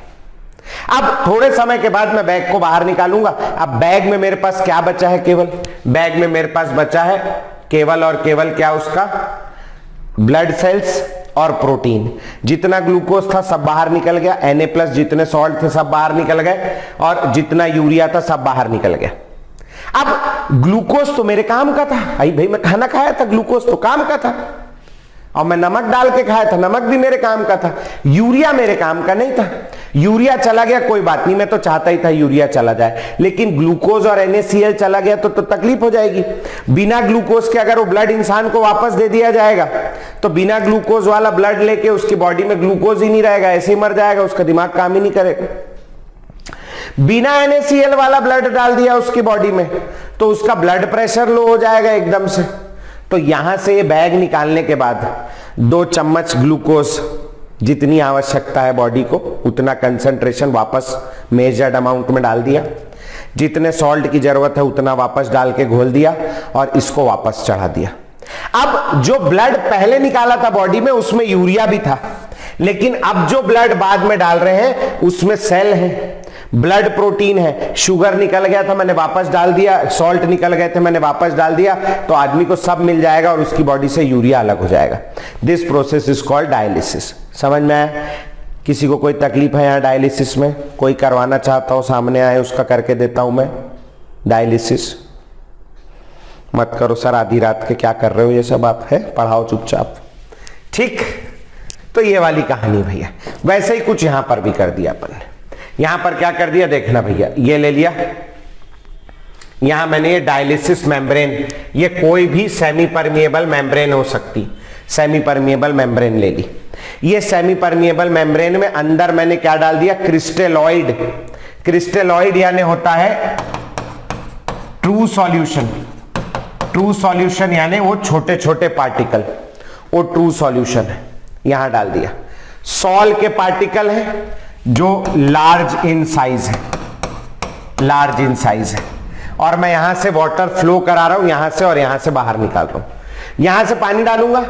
अब थोड़े समय के बाद मैं बैग को बाहर निकालूंगा। अब बैग में मेरे पास क्या बचा है, केवल बैग में मेरे पास बचा है केवल और केवल क्या, उसका ब्लड सेल्स और प्रोटीन। जितना ग्लूकोज था सब बाहर निकल गया, Na+, जितने सॉल्ट थे सब बाहर निकल गए, और जितना यूरिया था सब बाहर निकल गया। अब ग्लूकोज तो मेरे काम का था, भाई मैं खाना खाया था, ग्लूकोज तो काम का था, और मैं नमक डाल के खाया था, नमक भी मेरे काम का था। यूरिया मेरे काम का नहीं था। यूरिया चला गया कोई बात नहीं, मैं तो चाहता ही था यूरिया चला जाए, लेकिन ग्लूकोज और NaCl चला गया तो तकलीफ हो जाएगी। बिना ग्लूकोज के अगर वो ब्लड इंसान को वापस दे दिया जाएगा तो बिना ग्लूकोज वाला ब्लड लेके उसकी बॉडी में ग्लूकोज ही नहीं रहेगा, ऐसे ही मर जाएगा, उसका दिमाग काम ही नहीं करेगा। बिना NaCl वाला ब्लड डाल दिया उसकी बॉडी में तो उसका ब्लड प्रेशर लो हो जाएगा एकदम से। तो यहां से ये बैग निकालने के बाद 2 चम्मच ग्लूकोज जितनी आवश्यकता है बॉडी को उतना कंसंट्रेशन वापस मेजर्ड अमाउंट में डाल दिया, जितने सॉल्ट की जरूरत है उतना वापस डाल के घोल दिया और इसको वापस चढ़ा दिया। अब जो ब्लड पहले निकाला था बॉडी में उसमें यूरिया भी था, लेकिन अब जो ब्लड बाद में डाल रहे हैं उसमें सेल है, ब्लड प्रोटीन है। शुगर निकल गया था मैंने वापस डाल दिया, सॉल्ट निकल गए थे मैंने वापस डाल दिया, तो आदमी को सब मिल जाएगा और उसकी बॉडी से यूरिया अलग हो जाएगा। This process is called dialysis. समझ में आया? किसी को कोई तकलीफ है यहाँ डायलिसिस में? कोई करवाना चाहता हो सामने आए, उसका करके देता हूं मैं डायलिसिस। मत करो सर, आधी रात के क्या कर रहे हो, ये सब आप है, पढ़ाओ चुपचाप। ठीक, तो ये वाली कहानी भैया। वैसे ही कुछ यहां पर भी कर दिया अपन ने। यहां पर क्या कर दिया देखना भैया, ये ले लिया, यहां मैंने ये डायलिसिस मेम्ब्रेन, ये कोई भी सेमी परमिएबल मेम्ब्रेन हो सकती, सेमी परमिएबल मेम्ब्रेन ले ली। ये सेमी परमिएबल मेम्ब्रेन में अंदर मैंने क्या डाल दिया, क्रिस्टेलॉइड। क्रिस्टेलॉइड यानी होता है ट्रू सॉल्यूशन। ट्रू सॉल्यूशन यानी वो छोटे छोटे पार्टिकल, वो ट्रू सॉल्यूशन है, यहां डाल दिया। सॉल के पार्टिकल है जो लार्ज इन साइज है, लार्ज इन साइज है, और मैं यहां से वाटर फ्लो करा रहा हूं, यहां से और यहां से बाहर निकाल रहा हूं। यहां से पानी डालूंगा,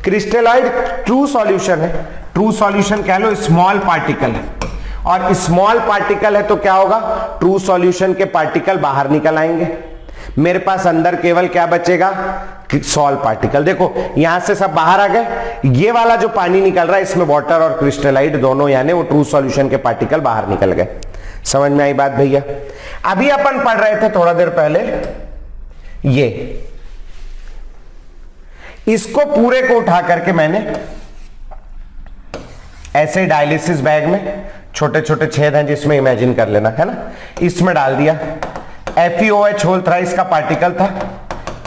क्रिस्टेलॉइड ट्रू सॉल्यूशन है, ट्रू सॉल्यूशन कह लो, स्मॉल पार्टिकल है, और स्मॉल पार्टिकल है तो क्या होगा, ट्रू सॉल्यूशन के पार्टिकल बाहर निकल आएंगे। मेरे पास अंदर केवल क्या बचेगा, सॉल पार्टिकल। देखो यहां से सब बाहर आ गए, ये वाला जो पानी निकल रहा है इसमें वाटर और क्रिस्टलाइड दोनों यानी वो ट्रू सॉल्यूशन के पार्टिकल बाहर निकल गए। समझ में आई बात भैया? अभी अपन पढ़ रहे थे थोड़ा देर पहले, ये इसको पूरे को उठा करके मैंने ऐसे डायलिसिस बैग में, छोटे छोटे छेद हैं जिसमें इमेजिन कर लेना है ना, इसमें डाल दिया। FeOH होल थ्राइस का पार्टिकल था,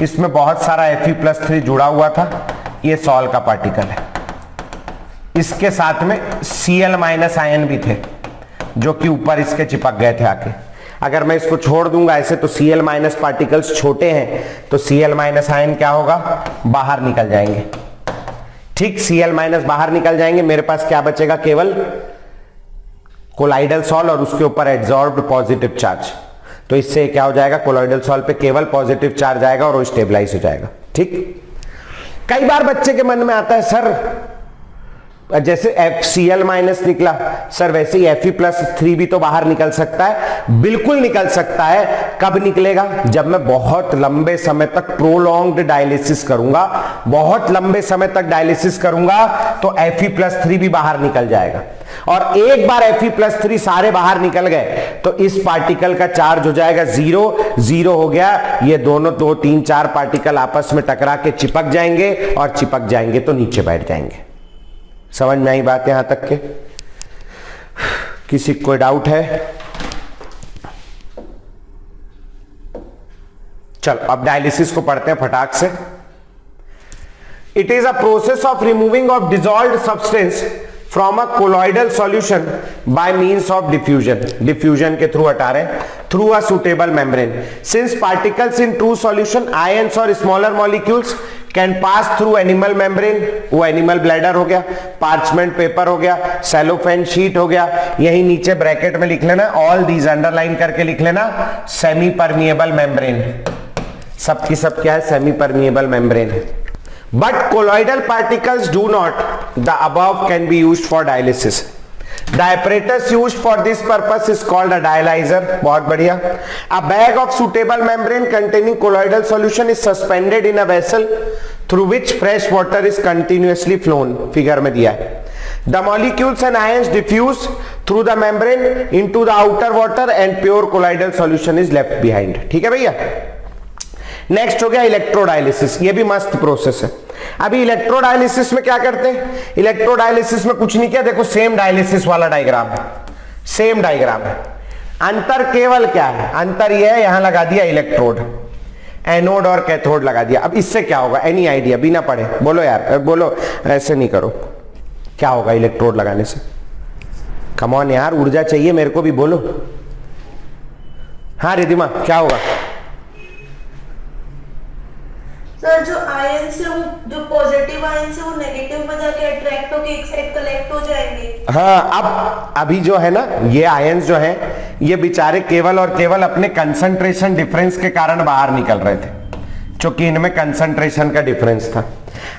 इसमें बहुत सारा Fe+3 जुड़ा हुआ था, ये सॉल का पार्टिकल है। इसके साथ में Cl- आयन भी थे जो कि ऊपर इसके चिपक गए थे आके। अगर मैं इसको छोड़ दूंगा ऐसे तो Cl- पार्टिकल्स छोटे हैं तो Cl- आयन क्या होगा, बाहर निकल जाएंगे। ठीक, Cl- बाहर निकल जाएंगे, मेरे पास क्या बचेगा, केवल कोलाइडल सॉल और उसके ऊपर एड्सॉर्ब्ड पॉजिटिव चार्ज। तो इससे क्या हो जाएगा, कोलॉइडल सॉल्ट पे केवल पॉजिटिव चार्ज आएगा और वो स्टेबलाइज हो जाएगा। ठीक, कई बार बच्चे के मन में आता है सर जैसे Cl- निकला सर वैसे ही Fe+3 भी तो बाहर निकल सकता है। बिल्कुल निकल सकता है। कब निकलेगा, जब मैं बहुत लंबे समय तक प्रोलॉन्ग्ड डायलिसिस करूंगा, बहुत लंबे समय तक डायलिसिस करूंगा तो Fe+3 भी बाहर निकल जाएगा। और एक बार Fe+3 सारे बाहर निकल गए तो इस पार्टिकल का चार्ज हो जाएगा 0, 0 हो गया। ये दोनों 2, 3, 4 पार्टिकल आपस में टकरा के चिपक जाएंगे और चिपक जाएंगे तो नीचे बैठ जाएंगे। समझ में आई बात यहां तक के? किसी कोई डाउट है? चलो अब डायलिसिस को पढ़ते हैं फटाक से। It is a process of removing of dissolved substance from a colloidal solution by means of diffusion. Diffusion के थ्रू हटा रहे हैं, through a suitable membrane. Since particles in true solution, ions or smaller molecules can pass through animal membrane, वो animal bladder हो गया, parchment paper हो गया, cellophane sheet हो गया, यही नीचे ब्रैकेट में लिख लेना, ऑल दीज अंडरलाइन करके लिख लेना, सेमी परमिएबल मेम्ब्रेन। सबकी सब क्या है, सेमी परमिएबल मेम्ब्रेन है। But colloidal particles do not. The above can be used for dialysis. The apparatus used for this purpose is called a dialyzer. बहुत बढ़िया। A bag of suitable membrane containing colloidal solution is suspended in a vessel through which fresh water is continuously flown. Figure में दिया है। The molecules and ions diffuse through the membrane into the outer water and pure colloidal solution is left behind. ठीक है भैया? Next हो गया electrodialysis. ये भी मस्त प्रोसेस है। अभी इलेक्ट्रोडायलिसिस में क्या करते हैं, इलेक्ट्रोडायलिसिस में कुछ नहीं किया, देखो सेम डायलिसिस वाला डायग्राम है, सेम डायग्राम है। अंतर केवल क्या है, अंतर यह है यहां लगा दिया इलेक्ट्रोड, एनोड और कैथोड लगा दिया। अब इससे क्या होगा, एनी आइडिया? बिना पढ़े बोलो यार, बोलो, ऐसे नहीं करो। क्या होगा इलेक्ट्रोड लगाने से? कम ऑन यार, ऊर्जा चाहिए मेरे को भी, बोलो। हाँ रिधिमा, क्या होगा? सर जो आयंस है वो जो पॉजिटिव आयंस है वो नेगेटिव में जाके अट्रैक्ट होके एक साइड कलेक्ट हो जाएंगे। हाँ, अब अभी जो है ना ये आयंस जो है ये बेचारे केवल और केवल अपने कंसंट्रेशन डिफरेंस के कारण बाहर निकल रहे थे, क्योंकि इनमें कंसंट्रेशन का डिफरेंस था।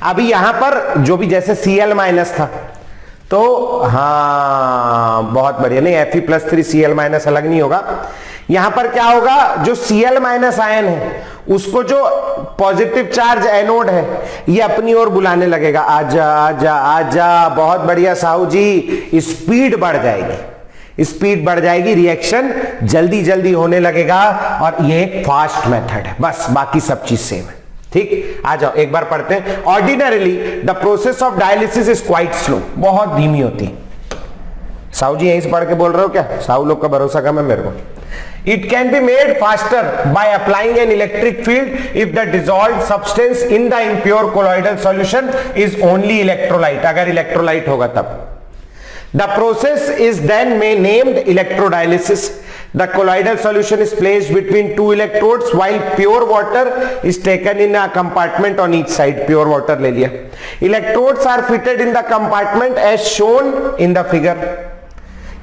अभी यहां पर जो भी जैसे Cl माइनस था तो हाँ बहुत बढ़िया, नहीं Fe+3 Cl माइनस अलग नहीं होगा। यहां पर क्या होगा, जो Cl माइनस आयन है उसको जो पॉजिटिव चार्ज एनोड है ये अपनी ओर बुलाने लगेगा, आजा आजा आजा। बहुत बढ़िया साहू जी, स्पीड बढ़ जाएगी, स्पीड बढ़ जाएगी, रिएक्शन जल्दी जल्दी होने लगेगा और ये एक फास्ट मेथड है, बस बाकी सब चीज सेम है। ठीक, आ जाओ एक बार पढ़ते हैं। Ordinarily the process of dialysis is quite slow, बहुत धीमी होती। साहू जी यहीं से पढ़ के बोल रहे हो क्या? साहू लोग का भरोसा कम है मेरे को। It can be made faster by applying an electric field if the dissolved substance in the impure colloidal solution is only electrolyte, अगर electrolyte होगा तब। The process is then named electrodialysis. The colloidal solution is placed between two electrodes while pure water is taken in a compartment on each side. Pure water ले लिया। Electrodes are fitted in the compartment as shown in the figure.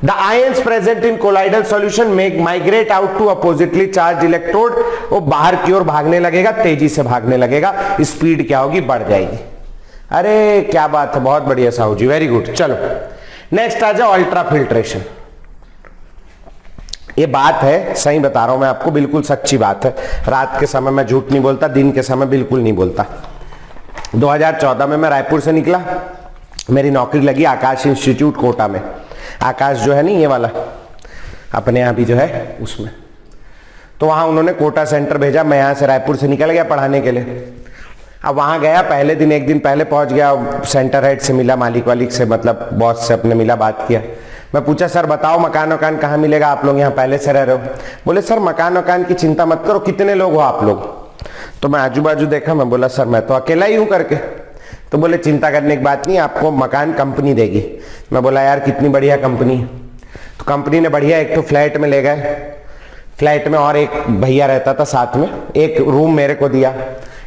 The ions present in colloidal solution migrate out to oppositely charged electrode. वो बाहर की ओर भागने लगेगा, तेजी से भागने लगेगा, स्पीड क्या होगी, बढ़ जाएगी। अरे क्या बात है, बहुत बढ़िया साहू जी, वेरी गुड। चलो नेक्स्ट आ जाओ, अल्ट्रा फिल्ट्रेशन। ये बात है, सही बता रहा हूं मैं आपको, बिल्कुल सच्ची बात है। रात के समय मैं झूठ नहीं बोलता, दिन के समय बिल्कुल नहीं बोलता। 2014 में मैं रायपुर से निकला, मेरी नौकरी लगी आकाश इंस्टीट्यूट कोटा में। आकाश जो है नहीं ये वाला अपने यहाँ भी जो है उसमें, तो वहां उन्होंने कोटा सेंटर भेजा। मैं यहाँ से रायपुर से निकल गया पढ़ाने के लिए। अब वहां गया, पहले दिन एक दिन पहले पहुंच गया, सेंटर हेड से मिला, मालिक वालिक से, मतलब बॉस से अपने मिला, बात किया। मैं पूछा सर बताओ मकान वकान कहाँ मिलेगा, आप लोग यहाँ पहले से रह रहे हो? बोले सर मकान वकान की चिंता मत करो, कितने लोग हो आप लोग? तो मैं आजू बाजू देखा, मैं बोला सर मैं तो अकेला ही हूं करके। तो बोले चिंता करने की बात नहीं, आपको मकान कंपनी देगी। मैं बोला यार कितनी बढ़िया कंपनी। तो कंपनी ने बढ़िया एक तो फ्लैट में ले गए, फ्लैट में और एक भैया रहता था साथ में, एक रूम मेरे को दिया।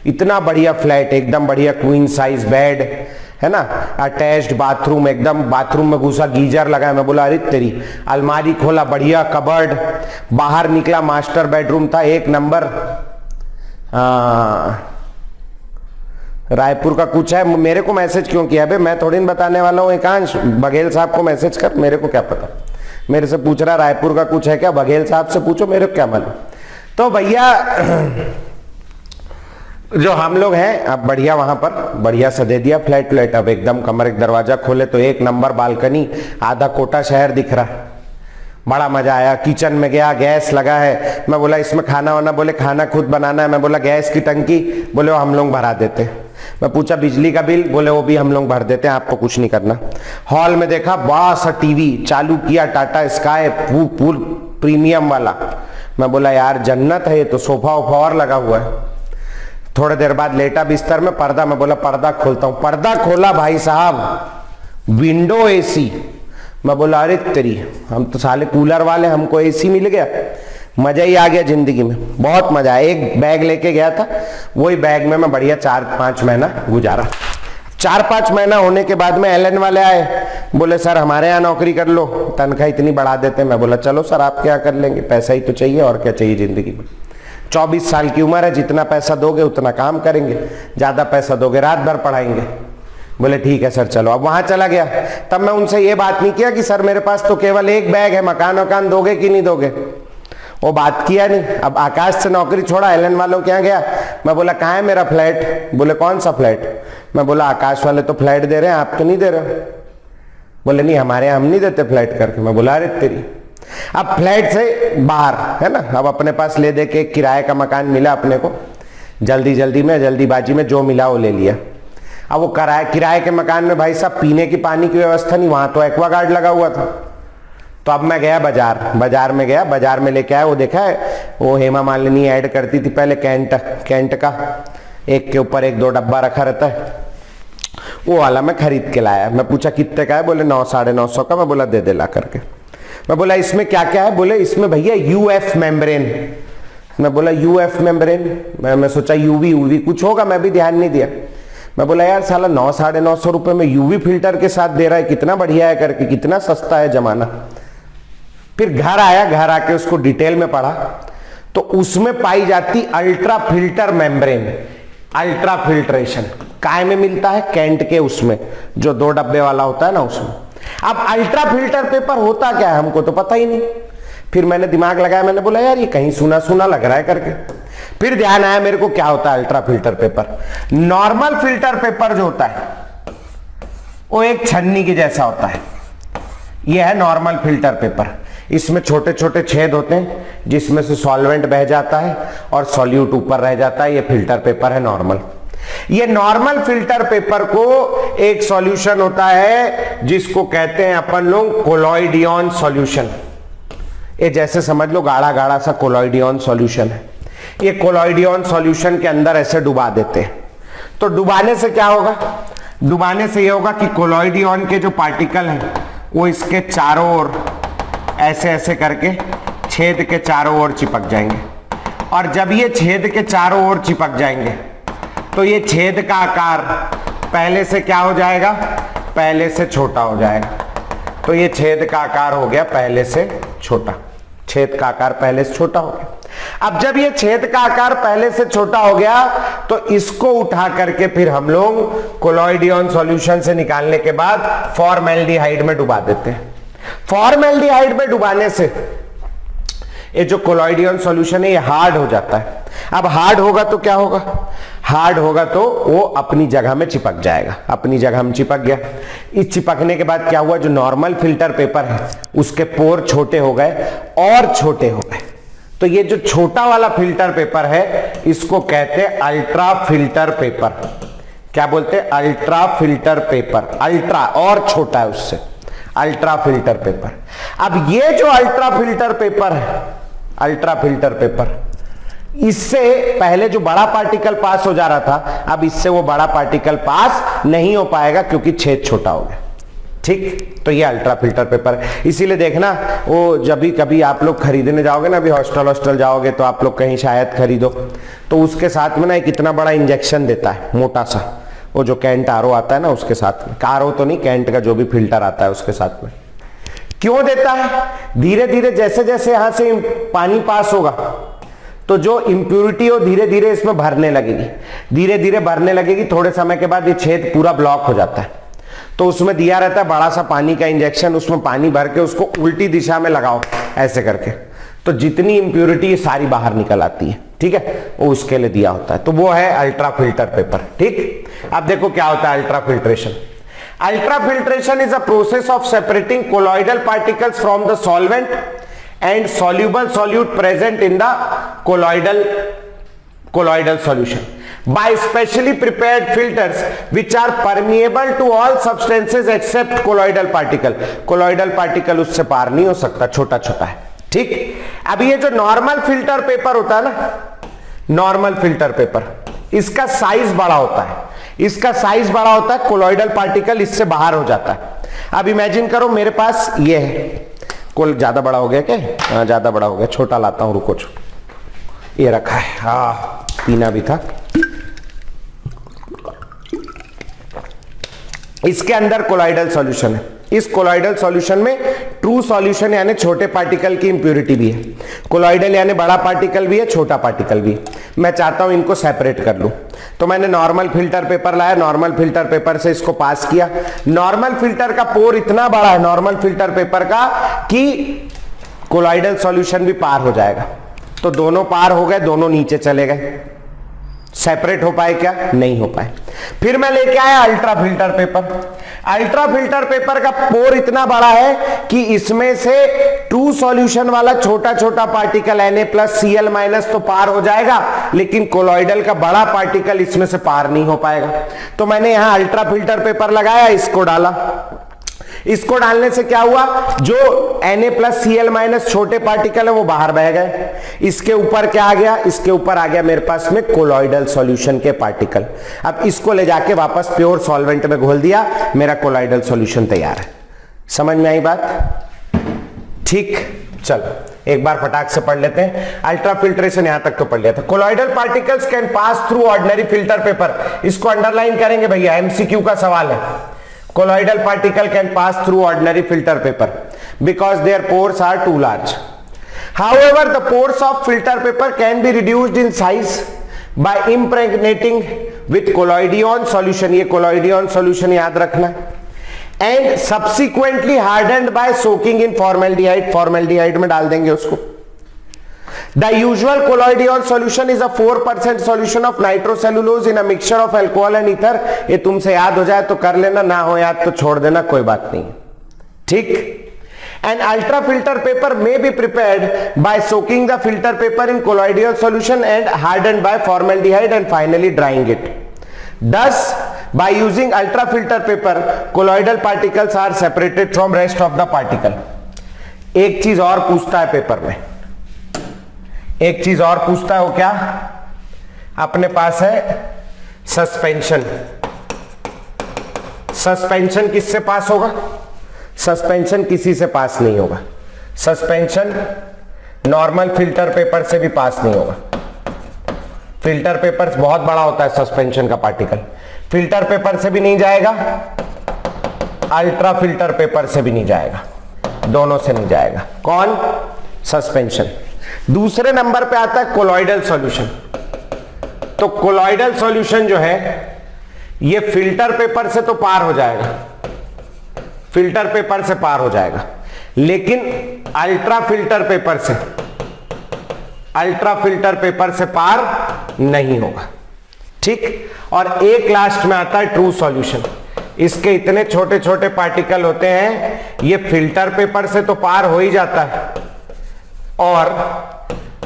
इतना बढ़िया फ्लैट, एकदम बढ़िया क्वीन साइज बेड है ना, अटैच्ड बाथरूम, एकदम बाथरूम में घुसा गीजर लगा। मैं बोला अरे तेरी, अलमारी खोला, बढ़िया कबर्ड, बाहर निकला मास्टर बेडरूम था, एक नंबर। रायपुर का कुछ है, मेरे को मैसेज क्यों किया बे, मैं थोड़ी बताने वाला हूँ। एकांश बघेल साहब को मैसेज कर, मेरे को क्या पता। मेरे से पूछ रहा रायपुर का कुछ है क्या, बघेल साहब से पूछो, मेरे को क्या मालूम। तो भैया जो हम लोग हैं, अब बढ़िया वहां पर बढ़िया से दे दिया फ्लैट फ्लैट। अब एकदम कमरे का दरवाजा खोले तो एक नंबर बालकनी, आधा कोटा शहर दिख रहा। बड़ा मजा आया। किचन में गया, गैस लगा है। मैं बोला इसमें खाना वाना, बोले खाना खुद बनाना है। मैं बोला गैस की टंकी, बोले वो हम लोग भरा देते। मैं पूछा बिजली का बिल, बोले वो भी हम लोग भर देते हैं, आपको कुछ नहीं करना। हॉल में देखा बड़ा सा टीवी चालू किया, टाटा स्काई फुल प्रीमियम वाला। मैं बोला यार जन्नत है ये तो, सोफा वोफा और लगा हुआ है। थोड़ी देर बाद लेटा बिस्तर में, पर्दा, मैं बोला पर्दा खोलता हूं। पर्दा खोला भाई साहब, विंडो एसी। मैं बोला अरे तेरी, हम तो साले कूलर वाले, हमको एसी मिल गया। मजा ही आ गया जिंदगी में, बहुत मजा आया। एक बैग लेके गया था, वही बैग में मैं बढ़िया 4-5 महीना गुजारा। 4-5 महीना होने के बाद में एलन वाले आए, बोले सर हमारे यहाँ नौकरी कर लो, तनख्वाह इतनी बढ़ा देते। मैं बोला चलो सर आप क्या कर लेंगे, पैसा ही तो चाहिए, और क्या चाहिए जिंदगी में। 24 साल की उम्र है, जितना पैसा दोगे उतना काम करेंगे, ज्यादा पैसा दोगे रात भर पढ़ाएंगे। बोले ठीक है सर चलो। अब वहां चला गया, तब मैं उनसे ये बात नहीं किया कि सर मेरे पास तो केवल एक बैग है, मकान वकान दोगे कि नहीं दोगे, वो बात किया नहीं। अब आकाश से नौकरी छोड़ा, एलन वालों के यहाँ गया। मैं बोला कहाँ है मेरा फ्लैट? बोले कौन सा फ्लैट? मैं बोला आकाश वाले तो फ्लैट दे रहे हैं, आप तो नहीं दे रहे। बोले नहीं हमारे यहाँ हम नहीं देते फ्लैट करके। मैं बोला अरे तेरी। अब फ्लैट से बाहर है ना, अब अपने पास ले दे के किराए का मकान मिला अपने को, जल्दी जल्दी में, जल्दीबाजी में जो मिला वो ले लिया। अब वो किराए के मकान में भाई साहब पीने की पानी की व्यवस्था नहीं, वहां तो एक्वागार्ड लगा हुआ था। तो अब मैं गया बाजार में गया, बाजार में लेके आया। वो देखा है वो हेमा मालिनी ऐड करती थी पहले, कैंट का एक के ऊपर 1-2 डब्बा रखा रहता है, वो वाला मैं खरीद के लाया। मैं पूछा कितने का है? बोले 900-950 का। मैं बोला दे ला करके। मैं बोला इसमें क्या क्या है? बोले इसमें भैया यूएफ मेम्ब्रेन मैं बोला यूएफ मेम्ब्रेन, मैं सोचा यूवी यूवी कुछ होगा, मैं भी ध्यान नहीं दिया। मैं बोला यार साला 900-950 रुपए में यूवी फिल्टर के साथ दे रहा है, कितना बढ़िया है करके, कितना सस्ता है जमाना। फिर घर आया, घर आके उसको डिटेल में पढ़ा तो उसमें पाई जाती ultra filter membrane, ultra filtration काय में मिलता है, कैंट के उसमें जो 2 डब्बे वाला होता है ना उसमें। अब अल्ट्रा फिल्टर पेपर होता क्या है हमको तो पता ही नहीं। फिर मैंने दिमाग लगाया, मैंने बोला यार ये कहीं सुना सुना लग रहा है करके। फिर ध्यान आया मेरे को क्या होता है ultra filter paper. Normal filter paper जो होता है वो एक छन्नी के जैसा होता है, यह है नॉर्मल फिल्टर पेपर। इसमें छोटे छोटे छेद होते हैं जिसमें से सॉल्वेंट बह जाता है और सॉल्यूट ऊपर रह जाता है, ये फिल्टर पेपर है नॉर्मल। ये नॉर्मल फिल्टर पेपर को एक सॉल्यूशन होता है जिसको कहते हैं अपन लोग कोलॉइडियन सॉल्यूशन। ये जैसे समझ लो गाढ़ा गाढ़ा सा कोलॉइडियन सॉल्यूशन है। ये कोलॉइडियन सॉल्यूशन के अंदर ऐसे डुबा देते हैं। तो डुबाने से क्या होगा, डुबाने से ये होगा कि कोलॉइडियन के जो पार्टिकल हैं वो इसके चारों ओर ऐसे ऐसे करके छेद के चारों ओर चिपक जाएंगे। और जब ये छेद के चारों ओर चिपक जाएंगे तो ये छेद का आकार पहले से क्या हो जाएगा, पहले से छोटा हो जाएगा। तो ये छेद का आकार हो गया पहले से छोटा, छेद का आकार पहले से छोटा हो गया। अब जब ये छेद का आकार पहले से छोटा हो गया तो इसको उठा करके फिर हम लोग कोलॉइडियन सॉल्यूशन से निकालने के बाद फॉर्मेल्डिहाइड में डुबा देते हैं। फॉर्मेल्डिहाइड में डुबाने से ये जो कोलॉइडियन सॉल्यूशन है ये हार्ड हो जाता है। अब हार्ड होगा तो क्या होगा, हार्ड होगा तो वो अपनी जगह में चिपक जाएगा, अपनी जगह में चिपक गया। इस चिपकने के बाद क्या हुआ, जो नॉर्मल फिल्टर पेपर है उसके पोर छोटे हो गए और छोटे हो गए। तो ये जो छोटा वाला फिल्टर पेपर है इसको कहते हैं अल्ट्रा फिल्टर पेपर। क्या बोलते हैं, अल्ट्रा फिल्टर पेपर। अल्ट्रा और छोटा है उससे, अल्ट्रा फिल्टर पेपर। अब ये जो अल्ट्रा फिल्टर पेपर है, अल्ट्रा फिल्टर पेपर, इससे पहले जो बड़ा पार्टिकल पास हो जा रहा था अब इससे वो बड़ा पार्टिकल पास नहीं हो पाएगा क्योंकि छेद छोटा हो गया। ठीक, तो ये अल्ट्रा फिल्टर पेपर है। इसीलिए देखना वो जब भी कभी आप लोग खरीदने जाओगे ना, अभी हॉस्टल जाओगे तो आप लोग कहीं शायद खरीदो तो उसके साथ में ना एक इतना बड़ा इंजेक्शन देता है मोटा सा, वो जो कैंट आरओ आता है ना उसके साथ में, आरओ तो नहीं, कैंट का जो भी फिल्टर आता है उसके साथ में। क्यों देता है, धीरे धीरे जैसे जैसे यहां से पानी पास होगा तो जो इंप्यूरिटी हो धीरे धीरे इसमें भरने लगेगी, धीरे धीरे भरने लगेगी। थोड़े समय के बाद ये छेद पूरा ब्लॉक हो जाता है। तो उसमें दिया रहता है बड़ा सा पानी का इंजेक्शन, उसमें पानी भर के उसको उल्टी दिशा में लगाओ ऐसे करके, तो जितनी इंप्यूरिटी सारी बाहर निकल आती है। ठीक है, वो उसके लिए दिया होता है। तो वो है अल्ट्रा फिल्टर पेपर। ठीक, अब देखो क्या होता है ultra filtration. Ultra filtration is a process of separating colloidal particles from the solvent and soluble solute present in the colloidal solution by specially prepared filters which are permeable to all substances except colloidal particle. colloidal particle उससे पार नहीं हो सकता, छोटा छोटा है। ठीक, अब ये जो नॉर्मल फिल्टर पेपर होता है ना, नॉर्मल फिल्टर पेपर, इसका साइज बड़ा होता है, इसका साइज बड़ा होता है, कोलॉइडल पार्टिकल इससे बाहर हो जाता है। अब इमेजिन करो मेरे पास ये है, कोल ज्यादा बड़ा हो गया क्या, हाँ ज्यादा बड़ा हो गया, छोटा लाता हूं, रुको। ये रखा है, हाँ पीना भी था। इसके अंदर कोलॉइडल सॉल्यूशन है। इस कोलॉइडल सॉल्यूशन में ट्रू सॉल्यूशन यानी छोटे पार्टिकल की इंप्यूरिटी भी है, कोलॉइडल यानी बड़ा पार्टिकल भी है, छोटा पार्टिकल भी। मैं चाहता हूं इनको सेपरेट कर लूं, तो मैंने नॉर्मल फिल्टर पेपर लाया, नॉर्मल फिल्टर पेपर से इसको पास किया। नॉर्मल फिल्टर का पोर इतना बड़ा है नॉर्मल फिल्टर पेपर का कि कोलॉइडल सॉल्यूशन भी पार हो जाएगा। तो दोनों पार हो गए, दोनों नीचे चले गए। सेपरेट हो पाए क्या, नहीं हो पाए। फिर मैं लेके आया ultra filter paper. Ultra filter paper का पोर इतना बड़ा है कि इसमें से ट्रू सॉल्यूशन वाला छोटा छोटा पार्टिकल Na+Cl- तो पार हो जाएगा, लेकिन कोलॉइडल का बड़ा पार्टिकल इसमें से पार नहीं हो पाएगा। तो मैंने यहां अल्ट्रा फिल्टर पेपर लगाया, इसको डाला। इसको डालने से क्या हुआ, जो Na+Cl- छोटे पार्टिकल है वो बाहर बह गए। इसके ऊपर क्या आ गया, इसके ऊपर आ गया मेरे पास में कोलॉइडल सॉल्यूशन के पार्टिकल। अब इसको ले जाके वापस प्योर सॉल्वेंट में घोल दिया, मेरा कोलॉइडल सॉल्यूशन तैयार है। समझ में आई बात? ठीक, चलो एक बार फटाक से पढ़ लेते हैं। अल्ट्रा फिल्ट्रेशन यहां तक तो पढ़ लिया था। Colloidal particles can pass through ordinary filter paper, इसको अंडरलाइन करेंगे भैया, एमसीक्यू का सवाल है। Colloidal particle can pass through ordinary filter paper because their pores are too large. However, the pores of filter paper can be reduced in size by impregnating with collodion solution, ये collodion solution याद रखना, and subsequently hardened by soaking in formaldehyde, formaldehyde में डाल देंगे उसको। The usual collodion solution is a 4% solution of nitrocellulose in a mixture of alcohol and ether। ये तुमसे याद हो जाए तो कर लेना, ना हो याद तो छोड़ देना, कोई बात नहीं, ठीक। An ultra filter paper may be prepared by soaking the filter paper in colloidal solution and hardened by formaldehyde and finally drying it. Thus, by using ultra filter paper, colloidal particles are separated from rest of the particle. एक चीज और पूछता है paper में, एक चीज और पूछता है, वो क्या? अपने पास है सस्पेंशन। सस्पेंशन किससे पास होगा? सस्पेंशन किसी से पास नहीं होगा। सस्पेंशन नॉर्मल फिल्टर पेपर से भी पास नहीं होगा। फिल्टर पेपर बहुत बड़ा होता है सस्पेंशन का पार्टिकल, फिल्टर पेपर से भी नहीं जाएगा, अल्ट्रा फिल्टर पेपर से भी नहीं जाएगा, दोनों से नहीं जाएगा। कौन? सस्पेंशन। दूसरे नंबर पे आता है कोलॉइडल सॉल्यूशन। तो कोलॉइडल सॉल्यूशन जो है ये फिल्टर पेपर से तो पार हो जाएगा, फिल्टर पेपर से पार हो जाएगा, लेकिन अल्ट्रा फिल्टर पेपर से, अल्ट्रा फिल्टर पेपर से पार नहीं होगा, ठीक। और एक लास्ट में आता है ट्रू सॉल्यूशन। इसके इतने छोटे छोटे पार्टिकल होते हैं, ये फिल्टर पेपर से तो पार हो ही जाता है और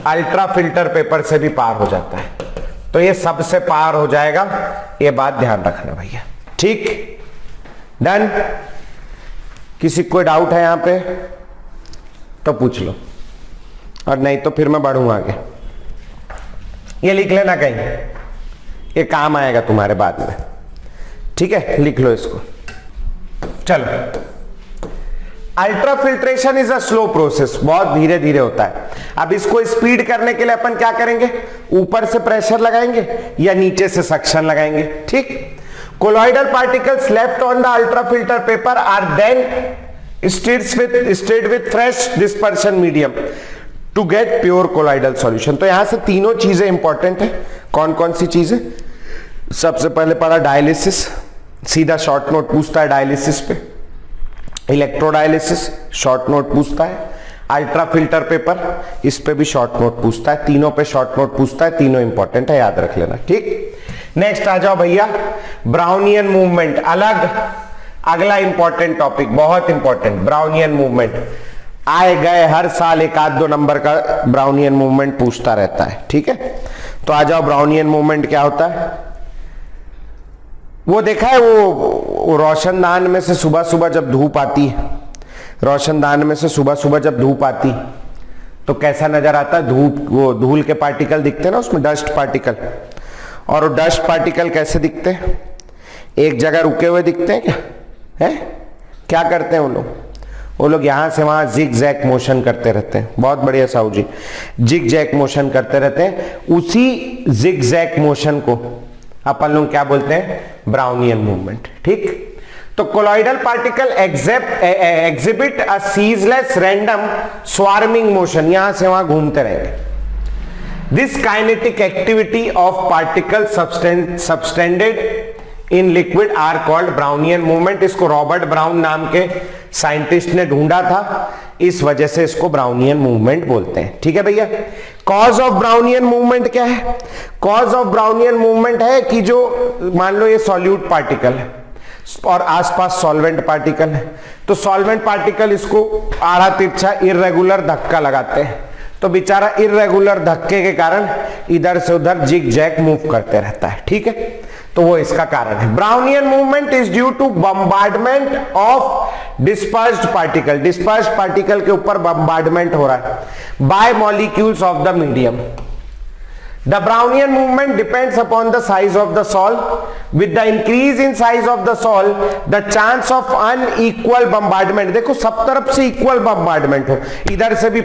अल्ट्रा फिल्टर पेपर से भी पार हो जाता है, तो ये सबसे पार हो जाएगा, ये बात ध्यान रखना भैया, ठीक। डन। किसी कोई डाउट है यहां पे तो पूछ लो, और नहीं तो फिर मैं बढ़ूंगा आगे। ये लिख लेना कहीं, ये काम आएगा तुम्हारे बाद में, ठीक है, लिख लो इसको। चलो, ultra filtration is a slow process, बहुत धीरे धीरे होता है। अब इसको स्पीड करने के लिए अपन क्या करेंगे? ऊपर से प्रेशर लगाएंगे या नीचे से सक्शन लगाएंगे, ठीक। Colloidal particles left on the ultrafilter paper are then stirred with fresh dispersion medium to get pure colloidal solution। तो यहां से तीनों चीजें इंपॉर्टेंट है। कौन कौन सी चीजें? सबसे पहले पढ़ा डायलिसिस, सीधा शॉर्ट नोट पूछता है डायलिसिस पे। इलेक्ट्रोडायलिसिस शॉर्ट नोट पूछता है। अल्ट्रा फिल्टर पेपर, इस पे भी शॉर्ट नोट पूछता है। तीनों पे शॉर्ट नोट पूछता है, तीनों इंपॉर्टेंट है, याद रख लेना, ठीक। नेक्स्ट आ जाओ भैया, ब्राउनियन मूवमेंट, अलग अगला इंपॉर्टेंट टॉपिक, बहुत इंपॉर्टेंट। ब्राउनियन मूवमेंट आए गए हर साल एक आध दो नंबर का ब्राउनियन मूवमेंट पूछता रहता है, ठीक है। तो आ जाओ, ब्राउनियन मूवमेंट क्या होता है? वो देखा है वो रोशनदान में से सुबह सुबह जब धूप आती है, रोशनदान में से सुबह सुबह जब धूप आती तो कैसा नजर आता है? धूप, वो धूल के पार्टिकल दिखते हैं ना उसमें, डस्ट पार्टिकल। और वो डस्ट पार्टिकल कैसे दिखते हैं? एक जगह रुके हुए दिखते हैं क्या? है? क्या करते हैं वो लोग? वो लोग यहां से वहां जिग जैक मोशन करते रहते हैं। बहुत बढ़िया साहू जी, जिग जैक मोशन करते रहते हैं। उसी जिग जैक मोशन को अपन लोग क्या बोलते हैं? ब्राउनियन मूवमेंट, ठीक। तो colloidal particle exhibit a ceaseless random swarming motion, यहां से वहां घूमते रहेंगे। This kinetic activity of particle suspended in liquid are called Brownian movement. इसको रॉबर्ट ब्राउन नाम के साइंटिस्ट ने ढूंढा था, इस वजह से इसको ब्राउनियन मूवमेंट बोलते हैं, ठीक है भैया। कॉज ऑफ ब्राउनियन मूवमेंट क्या है? कॉज ऑफ ब्राउनियन मूवमेंट है कि जो मान लो ये सॉल्यूट पार्टिकल है और आसपास सॉल्वेंट पार्टिकल है, तो सॉल्वेंट पार्टिकल इसको आड़ा तिरछा इर्रेगुलर धक्का लगाते हैं, तो बेचारा इर्रेगुलर धक्के के कारण इधर से उधर जिग जैग मूव करते रहता है, ठीक है। तो वो इसका कारण है। Brownian movement is due to bombardment of dispersed particle, dispersed particle के ऊपर बम्बार्डमेंट हो रहा है by molecules of the medium. The Brownian movement depends upon the size of the sol. With the increase in size of the sol, the chance of unequal bombardment, देखो सब तरफ से इक्वल bombardment हो, इधर से भी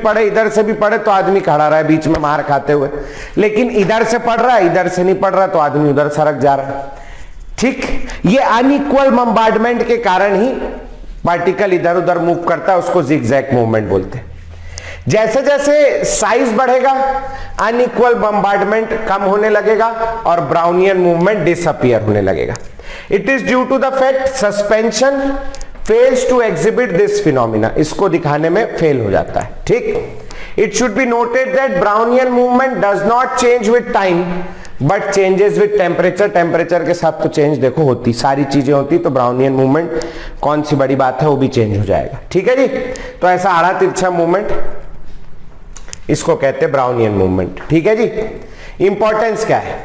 पड़े तो आदमी खड़ा रहा है बीच में मार खाते हुए, लेकिन इधर से पड़ रहा है इधर से नहीं पड़ रहा तो आदमी उधर सरक जा रहा है। ठीक, ये अनइक्वल बम्बार्डमेंट के कारण ही पार्टिकल इधर उधर मूव करता है, उसको जिगजैग मूवमेंट बोलते हैं। जैसे जैसे साइज बढ़ेगा अनइक्वल बम्बार्डमेंट कम होने लगेगा और ब्राउनियन मूवमेंट डिसअपियर होने लगेगा। It is due to the fact suspension fails to exhibit this phenomena, इसको दिखाने में फेल हो जाता है। ठीक, it should be noted that Brownian movement does not change with time but changes with temperature. Temperature के साथ तो चेंज देखो होती, सारी चीजें होती, तो ब्राउनियन मूवमेंट कौन सी बड़ी बात है, वो भी चेंज हो जाएगा। ठीक है जी, तो ऐसा आड़ा तिरछा मूवमेंट इसको कहते हैं ब्राउनियन मूवमेंट। ठीक है जी, इंपॉर्टेंस क्या है?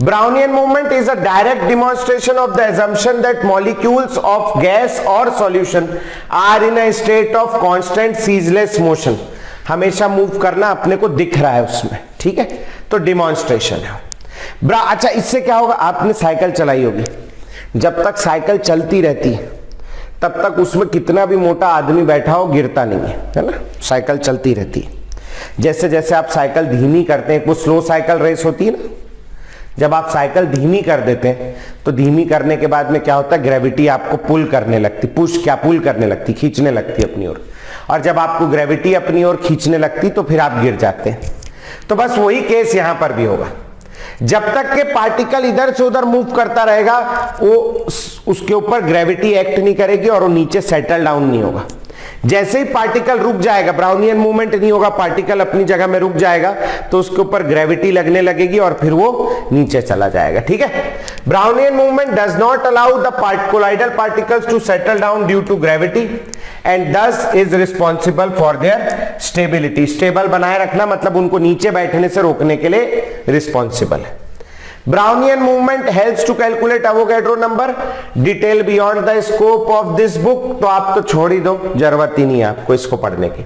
Brownian movement is a direct demonstration of the assumption that molecules of gas or solution are in a state of constant ceaseless motion। हमेशा मूव करना अपने को दिख रहा है उसमें। ठीक है, तो डिमॉन्स्ट्रेशन है। अच्छा, इससे क्या होगा? आपने साइकिल चलाई होगी, जब तक साइकिल चलती रहती है तब तक उसमें कितना भी मोटा आदमी बैठा हो गिरता नहीं है ना, साइकिल चलती रहती है। जैसे जैसे आप साइकिल धीमी करते हैं, वो स्लो साइकिल रेस होती है ना, जब आप साइकिल धीमी कर देते हैं तो धीमी करने के बाद में क्या होता है, ग्रेविटी आपको पुल करने लगती, पुल करने लगती, खींचने लगती अपनी ओर, और जब आपको ग्रेविटी अपनी ओर खींचने लगती तो फिर आप गिर जाते हैं। तो बस वही केस यहां पर भी होगा। जब तक के पार्टिकल इधर से उधर मूव करता रहेगा वो उसके ऊपर ग्रेविटी एक्ट नहीं करेगी और वो नीचे सेटल डाउन नहीं होगा। जैसे ही पार्टिकल रुक जाएगा, ब्राउनियन मूवमेंट नहीं होगा, पार्टिकल अपनी जगह में रुक जाएगा तो उसके ऊपर ग्रेविटी लगने लगेगी और फिर वो नीचे चला जाएगा। ठीक है, Brownian movement does not allow the colloidal particles to settle down due to gravity and this is responsible for their stability. Stable बनाए रखना मतलब उनको नीचे बैठने से रोकने के लिए रिस्पॉन्सिबल है। Brownian movement helps to calculate Avogadro number. Detail beyond the scope of this book, तो आप तो छोड़ ही दो, जरूरत ही नहीं है आपको इसको पढ़ने की।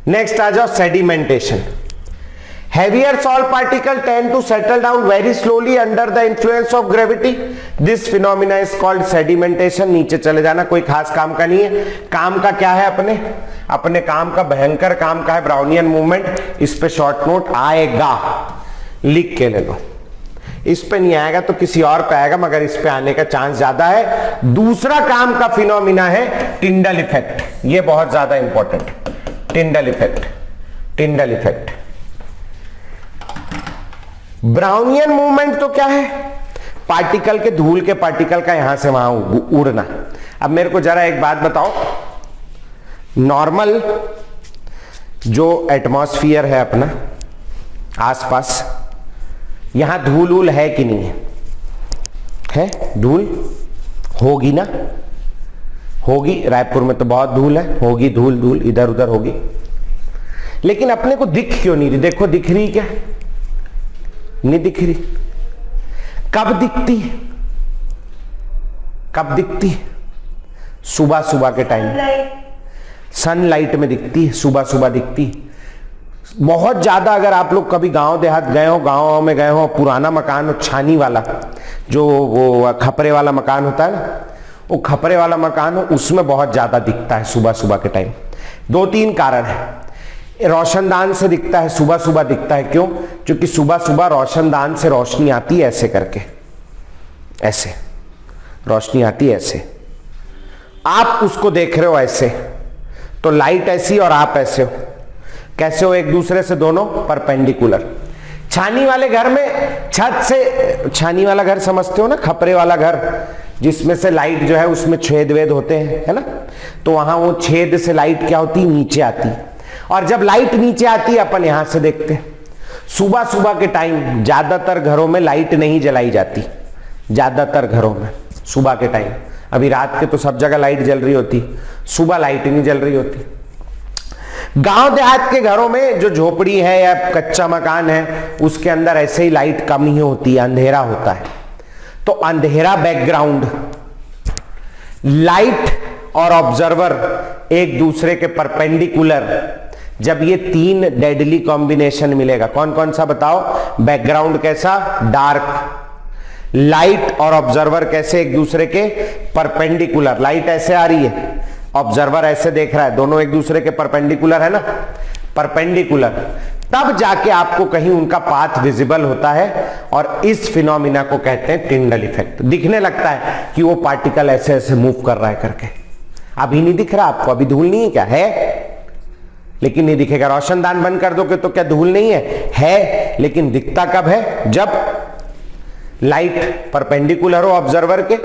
नेक्स्ट आ जाओ sedimentation. Heavier salt particle tend to settle down very slowly under the influence of gravity. This phenomena is called sedimentation। नीचे चले जाना, कोई खास काम का नहीं है। काम का क्या है? अपने काम का, भयंकर काम का है ब्राउनियन मूवमेंट। इस पे शॉर्ट नोट आएगा, लिख के ले लो। इस पे नहीं आएगा तो किसी और पे आएगा, मगर इस पे आने का चांस ज्यादा है। दूसरा काम का फिनोमिना है टिंडल इफेक्ट, ये बहुत ज्यादा इंपॉर्टेंट है। Tyndall effect. ब्राउनियन मूवमेंट तो क्या है? पार्टिकल के, धूल के पार्टिकल का यहां से वहां उड़ना। अब मेरे को जरा एक बात बताओ, नॉर्मल जो एटमॉस्फियर है अपना आसपास, यहां धूल वूल है कि नहीं है? धूल होगी ना, होगी। रायपुर में तो बहुत धूल है, होगी धूल इधर उधर होगी, लेकिन अपने को दिख क्यों नहीं रही? देखो दिख रही क्या? नहीं दिख रही। कब दिखती है? सुबह के टाइम सनलाइट में दिखती है, सुबह दिखती है बहुत ज्यादा। अगर आप लोग कभी गांव देहात गए हो, गांव में गए हो, पुराना मकान हो, छानी वाला, जो वो खपरे वाला मकान होता है ना, वो खपरे वाला मकान हो, उसमें बहुत ज्यादा दिखता है सुबह के टाइम। 2-3 कारण है। रोशनदान से दिखता है, सुबह दिखता है। क्यों? क्योंकि सुबह रोशनदान से रोशनी आती है ऐसे करके, ऐसे रोशनी आती है ऐसे, आप उसको देख रहे हो ऐसे, तो लाइट ऐसी और आप ऐसे हो। कैसे हो? एक दूसरे से दोनों परपेंडिकुलर। छानी वाले घर में छत से, छानी वाला घर समझते हो ना, खपरे वाला घर जिसमें से लाइट जो है उसमें छेद वेद होते हैं, है ना, तो वहां वो छेद से लाइट क्या होती? नीचे आती। और जब लाइट नीचे आती है अपन यहां से देखते हैं। सुबह के टाइम ज्यादातर घरों में लाइट नहीं जलाई जाती, ज्यादातर घरों में सुबह के टाइम। अभी रात के तो सब जगह लाइट जल रही होती, सुबह लाइट नहीं जल रही होती। गांव देहात के घरों में जो झोपड़ी है या कच्चा मकान है, उसके अंदर ऐसे ही लाइट कम ही होती है, अंधेरा होता है। तो अंधेरा बैकग्राउंड, लाइट और ऑब्जर्वर एक दूसरे के परपेंडिकुलर जब ये तीन डेडली कॉम्बिनेशन मिलेगा। कौन कौन सा बताओ? बैकग्राउंड कैसा? डार्क। लाइट और ऑब्जर्वर कैसे? एक दूसरे के परपेंडिकुलर। लाइट ऐसे आ रही है, ऑब्जर्वर ऐसे देख रहा है, दोनों एक दूसरे के परपेंडिकुलर है ना, परपेंडिकुलर। तब जाके आपको कहीं उनका पाथ विजिबल होता है और इस फिनोमिना को कहते हैं टिंडल इफेक्ट। दिखने लगता है कि वो पार्टिकल ऐसे ऐसे मूव कर रहा है करके। अभी नहीं दिख रहा आपको, अभी धूल नहीं है क्या? है, लेकिन नहीं दिखेगा। रोशनदान बंद कर दोगे तो क्या धूल नहीं है? लेकिन दिखता कब है? जब लाइट परपेंडिकुलर हो ऑब्जर्वर के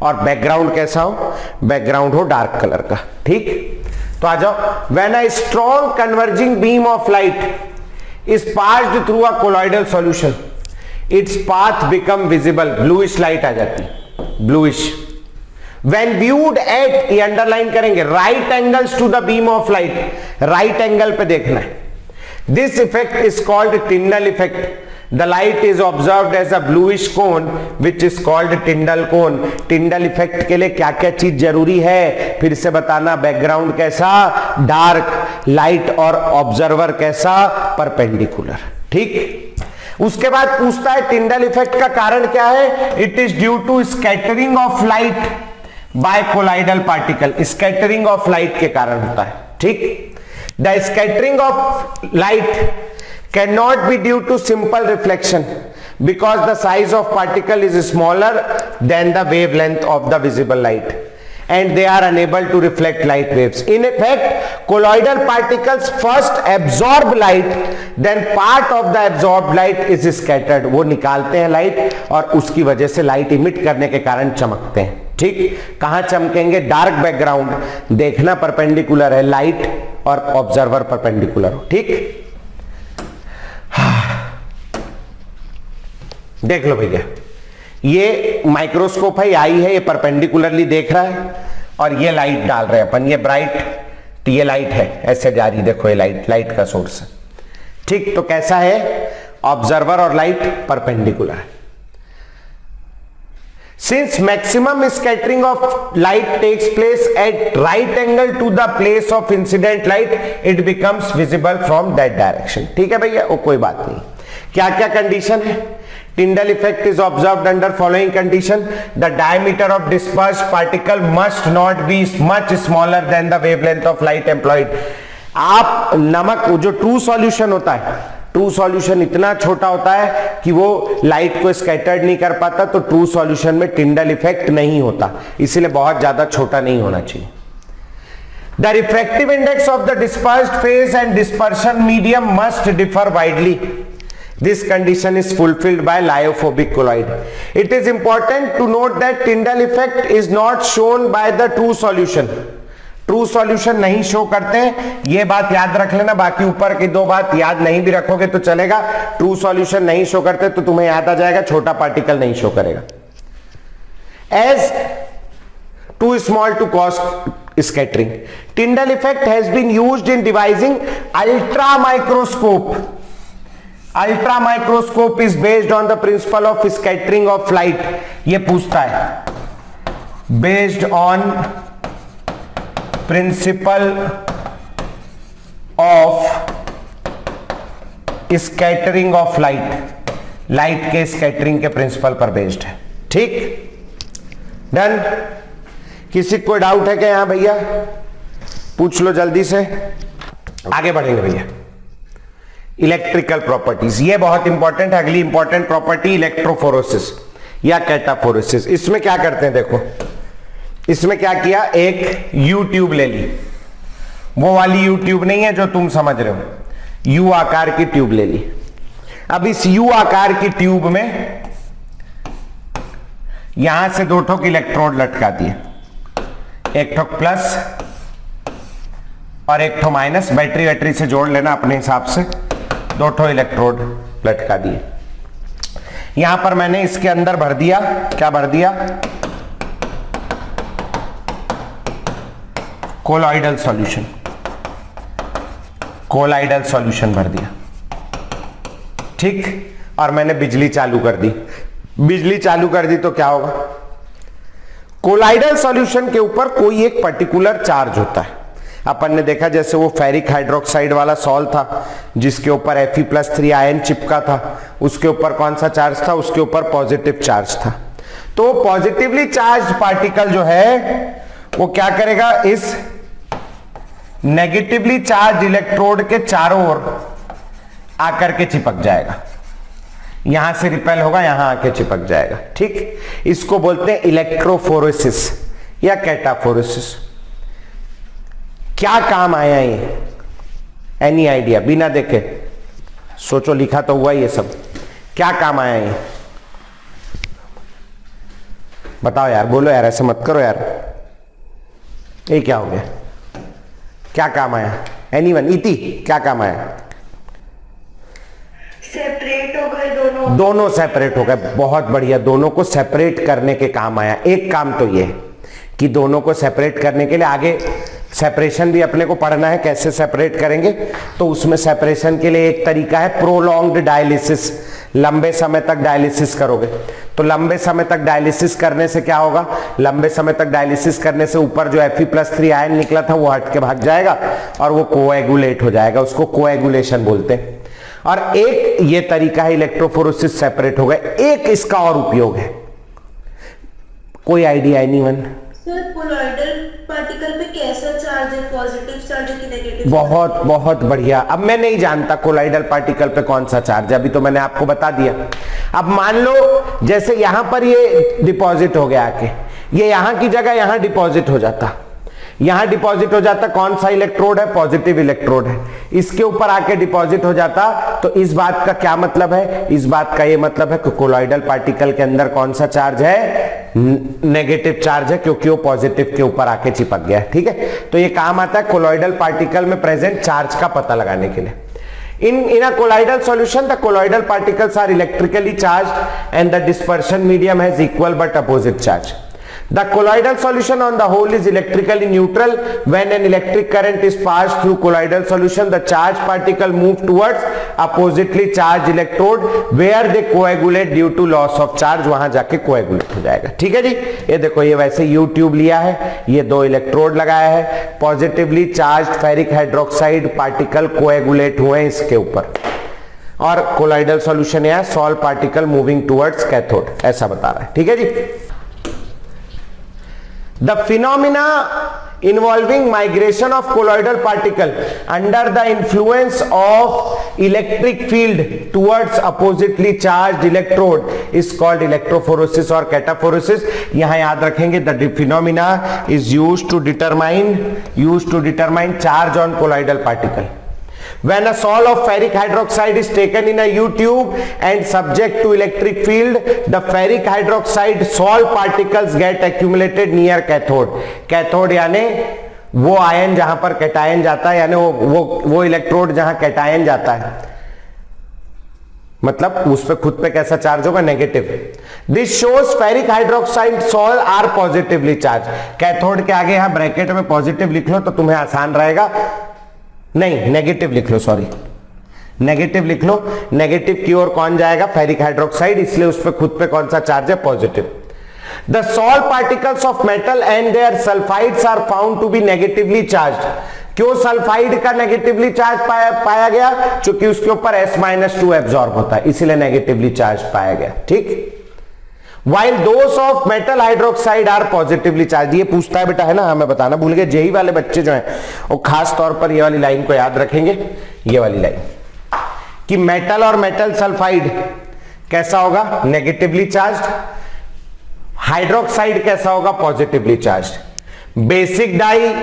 और बैकग्राउंड कैसा हो? बैकग्राउंड हो डार्क कलर का। ठीक, तो आ जाओ। When a strong converging beam of light is passed through a colloidal solution, its path become visible. Bluish light आ जाती, ब्लूइश। व्हेन व्यूड एट, ये अंडरलाइन करेंगे, right angles to the beam of light, right angle पे देखना है। This effect is called Tyndall effect. The light is observed as a bluish cone which is called Tyndall cone. Tyndall effect के लिए क्या क्या चीज जरूरी है फिर से बताना? बैकग्राउंड कैसा? डार्क। लाइट और ऑब्जर्वर कैसा? परपेंडिकुलर। ठीक, उसके बाद पूछता है टिंडल इफेक्ट का कारण क्या है? It is due to scattering of light by colloidal particle. Scattering of light के कारण होता है। ठीक, the scattering of light cannot be due to simple reflection because the size of particle is smaller than the wavelength of the visible light and they are unable to reflect light waves. In effect, colloidal particles first absorb light, then part of the absorbed light is scattered. वो निकालते हैं light और उसकी वजह से light emit करने के कारण चमकते हैं। ठीक, कहां चमकेंगे? डार्क बैकग्राउंड, देखना परपेंडिकुलर है, लाइट और ऑब्जर्वर परपेंडिकुलर हो। ठीक, देख लो भैया, ये माइक्रोस्कोप है, आई है, ये परपेंडिकुलरली देख रहा है और ये लाइट डाल रहे हैं अपन। ये ब्राइट, ये लाइट है ऐसे जा रही, देखो ये लाइट का सोर्स है। ठीक, तो कैसा है? ऑब्जर्वर और लाइट परपेंडिकुलर है। Since maximum scattering of light takes place at right angle to the place of incident light, it becomes visible from that direction. ठीक है भैया, वो कोई बात नहीं। क्या क्या कंडीशन है? Tyndall effect is observed under following condition. The diameter of dispersed particle must not be much smaller than the wavelength of light employed. आप नमक, जो ट्रू सॉल्यूशन होता है, ट्रू सॉल्यूशन इतना छोटा होता है कि वो लाइट को स्कैटर्ड नहीं कर पाता, तो ट्रू सॉल्यूशन में टिंडल इफेक्ट नहीं होता, इसीलिए बहुत ज्यादा छोटा नहीं होना चाहिए। The refractive index of the dispersed phase and dispersion medium must differ widely. This condition is fulfilled by lyophobic colloid. It is important to note that Tyndall effect is not shown by the true solution. True solution नहीं show करते हैं, ये बात याद रख लेना। बाकी ऊपर की दो बात याद नहीं भी रखोगे तो चलेगा। ट्रू सॉल्यूशन नहीं शो करते तो तुम्हें याद आ जाएगा, छोटा पार्टिकल नहीं शो करेगा। As too small to cause scattering, Tyndall effect has been used in devising ultra microscope. Ultra microscope is based on the principle of scattering of light. ये पूछता है based on principle of scattering of light, light के scattering के principle पर based है। ठीक, done. किसी को डाउट है क्या यहां भैया? पूछ लो जल्दी से, आगे बढ़ेंगे भैया। इलेक्ट्रिकल प्रॉपर्टीज, ये बहुत इंपॉर्टेंट है। अगली इंपॉर्टेंट प्रॉपर्टी इलेक्ट्रोफोरोसिस या कैटाफोरोसिस। इसमें क्या करते हैं देखो, इसमें क्या किया, एक यू ट्यूब ले ली, वो वाली यू ट्यूब नहीं है जो तुम समझ रहे हो, यू आकार की ट्यूब ले ली। अब इस यू आकार की ट्यूब में यहां से दो ठोक इलेक्ट्रोड लटका दिए, एक ठोक प्लस और एक ठो माइनस। बैटरी से जोड़ लेना अपने हिसाब से। दो ठो इलेक्ट्रोड लटका दिए। यहां पर मैंने इसके अंदर भर दिया, क्या भर दिया, कोलॉइडल सॉल्यूशन। कोलॉइडल सॉल्यूशन भर दिया। ठीक, और मैंने बिजली चालू कर दी। बिजली चालू कर दी तो क्या होगा, कोलॉइडल सॉल्यूशन के ऊपर कोई एक पर्टिकुलर चार्ज होता है। अपन ने देखा जैसे वो फेरिक हाइड्रोक्साइड वाला सॉल्ट था जिसके ऊपर Fe+3 आयन चिपका था, उसके ऊपर कौन सा चार्ज था, उसके ऊपर पॉजिटिव चार्ज था। तो पॉजिटिवली चार्ज पार्टिकल जो है वो क्या करेगा, इस नेगेटिवली चार्ज इलेक्ट्रोड के चारों ओर आकर के चिपक जाएगा, यहां से रिपेल होगा, यहां आके चिपक जाएगा। ठीक, इसको बोलते हैं इलेक्ट्रोफोरेसिस या कैटाफोरेसिस। क्या काम आया ये, एनी आइडिया? बिना देखे सोचो, लिखा तो हुआ ये सब, क्या काम आया ये बताओ यार, बोलो यार, ऐसे मत करो यार, ये क्या हो गया, क्या काम आया? एनीवन, इति क्या काम आया? सेपरेट हो गए दोनों, दोनों सेपरेट हो गए, बहुत बढ़िया, दोनों को सेपरेट करने के काम आया। एक काम तो ये कि दोनों को सेपरेट करने के लिए, आगे सेपरेशन भी अपने को पढ़ना है, कैसे सेपरेट करेंगे, तो उसमें सेपरेशन के लिए एक तरीका है प्रोलॉन्ग्ड डायलिसिस। लंबे समय तक डायलिसिस करोगे तो लंबे समय तक डायलिसिस करने से क्या होगा, लंबे समय तक डायलिसिस करने से ऊपर जो Fe+3 आयन निकला था वो हट के भाग जाएगा और वो कोएगुलेट हो जाएगा, उसको कोएगुलेशन बोलते हैं। और एक ये तरीका है इलेक्ट्रोफोरेसिस, सेपरेट हो गए। एक इसका और उपयोग है, कोई idea anyone? Sir colloidal particle पे कैसा चार्ज है, पॉजिटिव चार्ज है कि नेगेटिव? बहुत बहुत बढ़िया। अब मैं नहीं जानता कोलॉइडल पार्टिकल पे कौन सा चार्ज है, अभी तो मैंने आपको बता दिया। अब मान लो जैसे यहां पर ये डिपॉजिट हो गया आके, ये यहां की जगह यहां डिपॉजिट हो जाता, यहां डिपॉजिट हो जाता, कौन सा इलेक्ट्रोड है, पॉजिटिव इलेक्ट्रोड है, इसके ऊपर आके डिपॉजिट हो जाता। तो इस बात का क्या मतलब है, इस बात का ये मतलब है कि कोलॉइडल पार्टिकल के अंदर कौन सा चार्ज है, नेगेटिव चार्ज है, क्योंकि वो पॉजिटिव के ऊपर आके चिपक गया। ठीक है, तो ये काम आता है कोलॉइडल पार्टिकल में प्रेजेंट चार्ज का पता लगाने के लिए। In a colloidal solution, the colloidal particles are electrically charged and the dispersion medium has equal but opposite charge. The colloidal solution on the whole is electrically neutral. When an electric current is passed through colloidal solution, the charged particle move towards oppositely charged electrode where they coagulate due to loss of charge. वहां जाके coagulate हो जाएगा। ठीक है जी, ये देखो, ये वैसे U ट्यूब लिया है, ये दो इलेक्ट्रोड लगाया है, positively charged ferric hydroxide particle coagulate हुए इसके ऊपर, और कोलॉइडल सॉल्यूशन है, salt particle moving towards cathode, ऐसा बता रहा है। ठीक है जी। The phenomena involving migration of colloidal particle under the influence of electric field towards oppositely charged electrode is called electrophoresis or cataphoresis. यहां याद रखेंगे, the phenomena is used to determine charge on colloidal particle. When a sol of ferric hydroxide is taken in a U tube and subject to electric field, the ferric hydroxide sol particles get accumulated near cathode. Cathode यानी वो ion जहां पर cation जाता है, यानी वो electrode जहां cation जाता है, मतलब उस पे खुद पे कैसा चार्ज होगा, negative. This shows ferric hydroxide sol are positively charge. Cathode के आगे यहां ब्रैकेट में पॉजिटिव लिख लो तो तुम्हें आसान रहेगा, नहीं नेगेटिव लिख लो, सॉरी नेगेटिव लिख लो। नेगेटिव की ओर कौन जाएगा, फेरिक हाइड्रोक्साइड, इसलिए उस पे खुद पे कौन सा चार्ज है, positive. The salt particles of metal and their sulphides are found to be negatively charged. क्यों सल्फाइड का नेगेटिवली चार्ज पाया गया, क्योंकि उसके ऊपर S-2 एब्जॉर्ब होता है, इसीलिए नेगेटिवली चार्ज पाया गया। ठीक, While those of metal hydroxide are positively charged। ये पूछता है बेटा, है ना, हमें बताना भूल गए। जेई वाले बच्चे जो हैं वो खास तौर पर ये वाली लाइन को याद रखेंगे, ये वाली लाइन, कि मेटल और मेटल सल्फाइड कैसा होगा, नेगेटिवली चार्ज्ड, हाइड्रोक्साइड कैसा होगा, positively charged, basic dye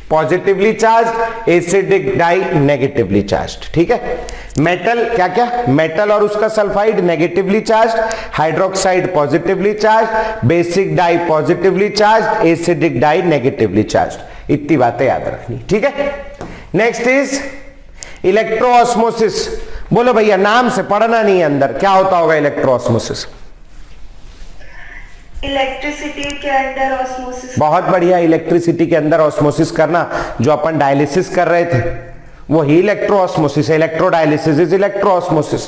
positively charge, acidic dye negatively charge. ठीक है, मेटल क्या क्या, मेटल और उसका sulphide negatively charge, hydroxide positively charge, basic dye positively charge, acidic dye negatively charge. इतनी बातें याद रखनी। ठीक है, नेक्स्ट इज इलेक्ट्रोऑस्मोसिस। बोलो भैया, नाम से पढ़ना नहीं है अंदर, क्या होता होगा इलेक्ट्रोऑस्मोसिस? इलेक्ट्रिसिटी के अंदर ऑस्मोसिस। बहुत बढ़िया, इलेक्ट्रिसिटी के अंदर ऑस्मोसिस करना, जो अपन डायलिसिस कर रहे थे वही इलेक्ट्रोऑस्मोसिस है। Electrodialysis is electroosmosis.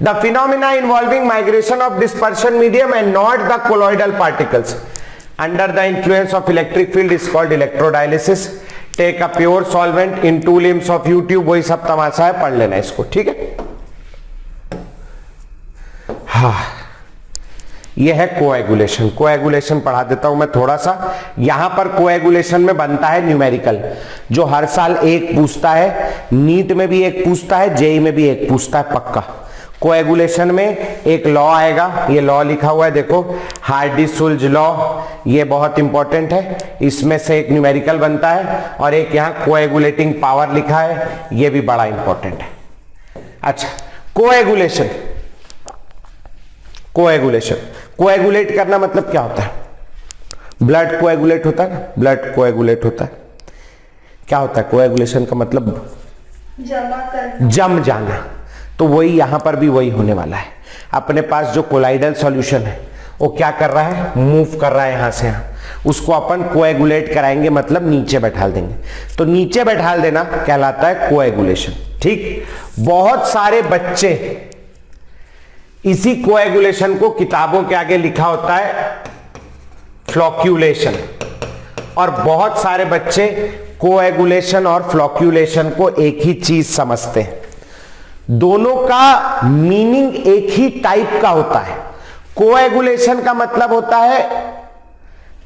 The phenomena involving migration of dispersion medium and not the colloidal particles under the influence of electric field is called electrodialysis. Take a pure solvent in 2 limbs of U tube, वही सब तमाशा है, पढ़ लेना इसको, ठीक है। हाँ, यह है कोएगुलेशन। कोएगुलेशन पढ़ा देता हूं मैं थोड़ा सा। यहां पर कोएगुलेशन में बनता है न्यूमेरिकल, जो हर साल एक पूछता है, नीट में भी एक पूछता है, जेई में भी एक पूछता है पक्का। कोएगुलेशन में एक लॉ आएगा, ये लॉ लिखा हुआ है देखो, हार्डी-सुल्ज लॉ, ये बहुत इंपॉर्टेंट है। इसमें से एक न्यूमेरिकल बनता है और एक यहां कोएगुलेटिंग पावर लिखा है, ये भी बड़ा इंपॉर्टेंट है। अच्छा, कोएगुलेशन, कोएगुलेशन, कोएगुलेट करना मतलब क्या होता है? ब्लड कोएगुलेट होता है ना, ब्लड कोएगुलेट होता है। क्या होता है कोएगुलेशन का मतलब? जमा करना, जम जाना। तो वही यहां पर भी वही होने वाला है। अपने पास जो कोलाइडल सॉल्यूशन है वो क्या कर रहा है? मूव कर रहा है यहां से यहां, उसको अपन कोएगुलेट कराएंगे, मतलब नीचे बैठाल देंगे। तो नीचे बैठाल देना कहलाता है कोएगुलेशन, ठीक। बहुत सारे बच्चे इसी कोएगुलेशन को किताबों के आगे लिखा होता है फ्लॉक्यूलेशन, और बहुत सारे बच्चे कोएगुलेशन और फ्लॉक्यूलेशन को एक ही चीज समझते हैं। दोनों का मीनिंग एक ही टाइप का होता है। कोएगुलेशन का मतलब होता है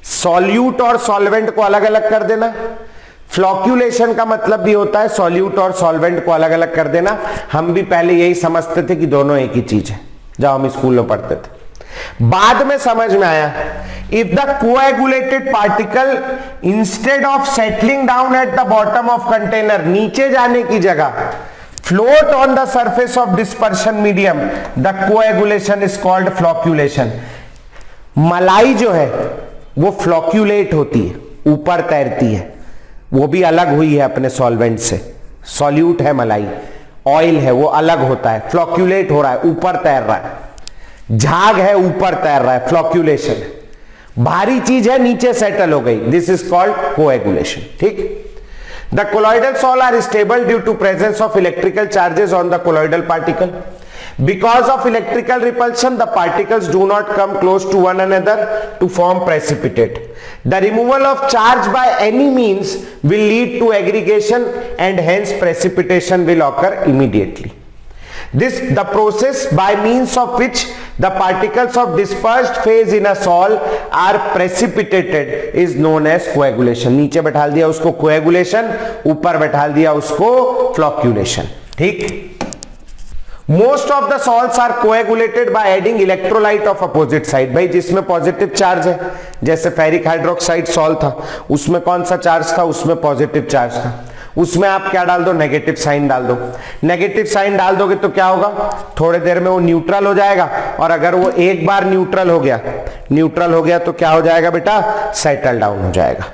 सॉल्यूट और सॉल्वेंट को अलग अलग कर देना। फ्लॉक्यूलेशन का मतलब भी होता है सॉल्यूट और सॉल्वेंट को अलग अलग कर देना। हम भी पहले यही समझते थे कि दोनों एक ही चीज है जब हम स्कूल में पढ़ते थे। बाद में समझ में आया, if the coagulated particle instead of settling down at the bottom of container, नीचे जाने की जगह float on the surface of dispersion medium, the coagulation is called flocculation. मलाई जो है वो फ्लॉक्यूलेट होती है, ऊपर तैरती है, वो भी अलग हुई है अपने सॉल्वेंट से। सॉल्यूट है मलाई, ऑयल है, वो अलग होता है। फ्लॉक्यूलेट हो रहा है, ऊपर तैर रहा है। झाग है, ऊपर तैर रहा है, फ्लॉक्यूलेशन। भारी चीज है, नीचे सेटल हो गई, दिस इज कॉल्ड कोएगुलेशन, ठीक। The colloidal sol are stable due to presence of electrical charges on the colloidal particle. Because of electrical repulsion, the particles do not come close to one another to form precipitate. The removal of charge by any means will lead to aggregation and hence precipitation will occur immediately. The process by means of which the particles of dispersed phase in a sol are precipitated is known as coagulation. नीचे बैठाल दिया उसको coagulation, ऊपर बैठाल दिया उसको flocculation, ठीक। Most of the salts are coagulated by adding electrolyte of opposite side। भाई जिसमें positive charge है, जैसे फेरिक हाइड्रोक्साइड सॉल था, उसमें कौन सा चार्ज था? उसमें पॉजिटिव चार्ज था। उसमें आप क्या डाल दो? नेगेटिव साइन डाल दो। नेगेटिव साइन डाल दोगे तो क्या होगा? थोड़ी देर में वो न्यूट्रल हो जाएगा, और अगर वो एक बार न्यूट्रल हो गया तो क्या हो जाएगा बेटा? सेटल डाउन हो जाएगा।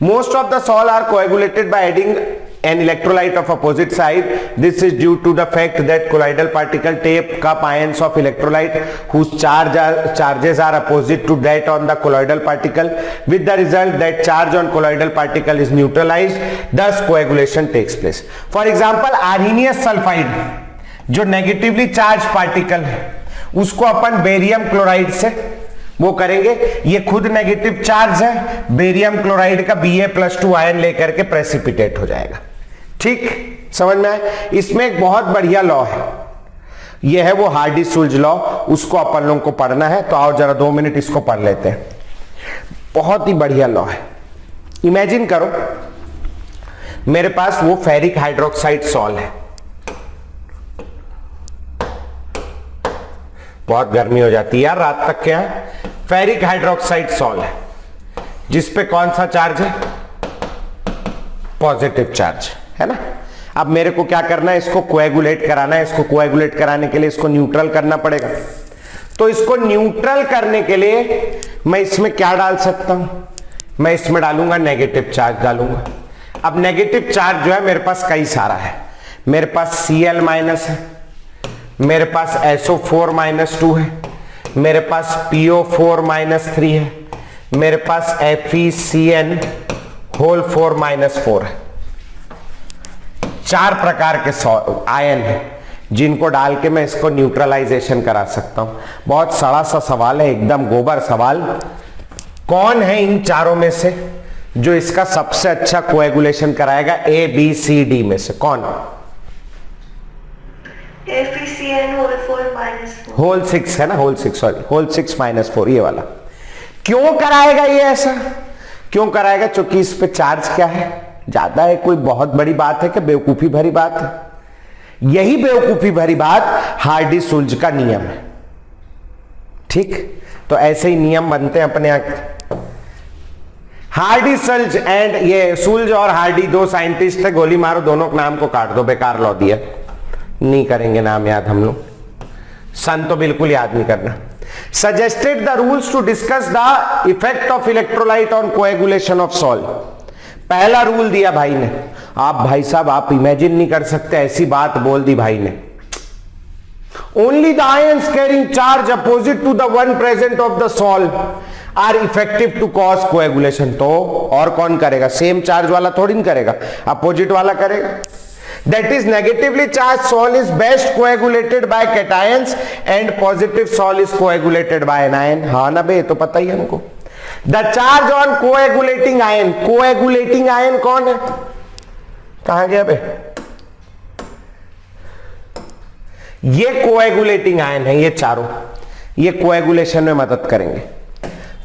Most of the sol are coagulated by adding an electrolyte of opposite side. This is due to the fact that colloidal particle take up ions of electrolyte whose charges are opposite to that on the colloidal particle, with the result that charge on colloidal particle is neutralized, thus coagulation takes place. For example, arsenous sulfide जो negatively charge particle है, उसको अपन barium chloride से वो करेंगे। ये खुद negative charge है, barium chloride का Ba+2 आयन लेकर के प्रेसिपिटेट हो जाएगा, ठीक। समझ में आए? इसमें एक बहुत बढ़िया लॉ है, ये है वो हार्डी-सुल्ज लॉ, उसको अपन लोगों को पढ़ना है। तो आओ जरा 2 मिनट इसको पढ़ लेते हैं। बहुत ही बढ़िया लॉ है। इमेजिन करो मेरे पास वो फेरिक हाइड्रोक्साइड सॉल है, बहुत गर्मी हो जाती है यार रात तक के यहाँ। फेरिक हाइड्रोक्साइड सॉल है जिसपे कौन सा चार्ज है? पॉजिटिव चार्ज है ना। अब मेरे को क्या करना है? इसको कोएगुलेट कराना है। इसको कोएगुलेट कराने के लिए इसको न्यूट्रल करना पड़ेगा। तो इसको न्यूट्रल करने के लिए मैं इसमें क्या डाल सकता हूं? मैं इसमें डालूंगा नेगेटिव चार्ज डालूंगा। अब नेगेटिव चार्ज जो है मेरे पास कई सारा है। मेरे पास Cl- है, मेरे पास SO4-2 है, मेरे पास PO4-3 है, मेरे पास FeCN4-4 है। 4 प्रकार के आयन है जिनको डाल के मैं इसको न्यूट्रलाइजेशन करा सकता हूं। बहुत सड़ा सा सवाल है, एकदम गोबर सवाल। कौन है इन चारों में से जो इसका सबसे अच्छा कोएगुलेशन कराएगा ए बी सी डी में से? कौन? FeCN whole 4 -4। होल 6 है ना, होल 6, सॉरी, होल 6 -4, ये वाला। क्यों कराएगा ये ऐसा? क्यों कराएगा? क्योंकि इस पे चार्ज क्या है, ज्यादा है। कोई बहुत बड़ी बात है कि बेवकूफी भरी बात है? यही बेवकूफी भरी बात हार्डी-सुल्ज का नियम है। ठीक, तो ऐसे ही नियम बनते हैं अपने यहां। हार्डी-सुल्ज एंड ये सुल्ज और हार्डी दो साइंटिस्ट है, गोली मारो दोनों के नाम को काट दो, बेकार लॉ दिया, नहीं करेंगे नाम याद हम लोग, सन तो बिल्कुल याद नहीं करना। Suggested the rules to discuss the effect of electrolyte on coagulation of salt. पहला रूल दिया भाई ने, आप भाई साहब आप इमेजिन नहीं कर सकते, ऐसी बात बोल दी भाई ने। Only the ions carrying charge opposite to the one present of the salt are effective to cause coagulation. तो और कौन करेगा? सेम चार्ज वाला थोड़ी नहीं करेगा, अपोजिट वाला करेगा। That is negatively charged salt is best coagulated by cations and positive salt is coagulated by anion। हाँ ना बे, तो पता ही है हमको। The charge on coagulating ion, coagulating ion कौन है? कहां गया बे? ये coagulating ion है, ये चारों, ये coagulation में मदद करेंगे।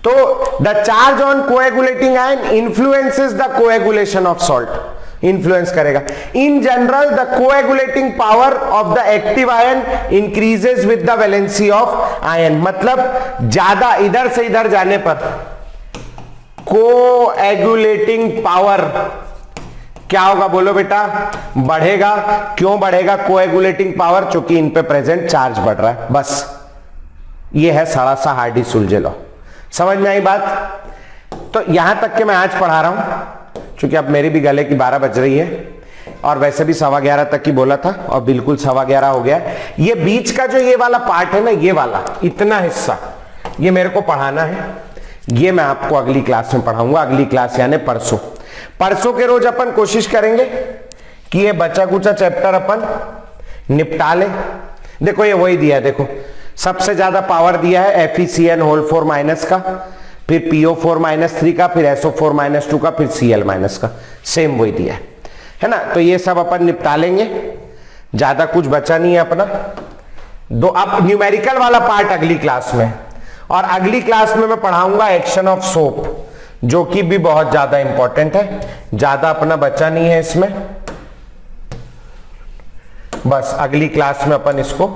तो the charge on coagulating ion influences the coagulation of salt, influence करेगा। In general the coagulating power of the active ion increases with the valency of ion. मतलब ज्यादा इधर से इधर जाने पर कोएगुलेटिंग पावर क्या होगा? बोलो बेटा, बढ़ेगा। क्यों बढ़ेगा कोएगुलेटिंग पावर? क्योंकि इन पे प्रेजेंट चार्ज बढ़ रहा है। बस ये है सड़ा सा हार्डी-सुल्ज लॉ। समझ में आई बात? तो यहां तक के मैं आज पढ़ा रहा हूं, क्योंकि अब मेरी भी गले की 12 बज रही है और वैसे भी 11:15 तक ही बोला था और बिल्कुल 11:15 हो गया। ये बीच का जो ये वाला पार्ट है ना, ये वाला इतना हिस्सा, ये मेरे को पढ़ाना है। ये मैं आपको अगली क्लास में पढ़ाऊंगा। अगली क्लास यानी परसों। परसों के रोज अपन कोशिश करेंगे कि ये बचा कुचा चैप्टर अपन निपटा ले। देखो ये वही दिया है, देखो सबसे ज्यादा पावर दिया है FeCN होल 4 माइनस का, फिर PO4 -3 का, फिर SO4 -2 का, फिर Cl- का, सेम वही दिया है ना। तो ये सब अपन निपटा लेंगे, ज्यादा कुछ बचा नहीं है अपना। दो अब न्यूमेरिकल वाला पार्ट अगली क्लास में, और अगली क्लास में मैं पढ़ाऊंगा एक्शन ऑफ सोप, जो कि भी बहुत ज्यादा इंपॉर्टेंट है। ज्यादा अपना बचा नहीं है इसमें, बस अगली क्लास में अपन इसको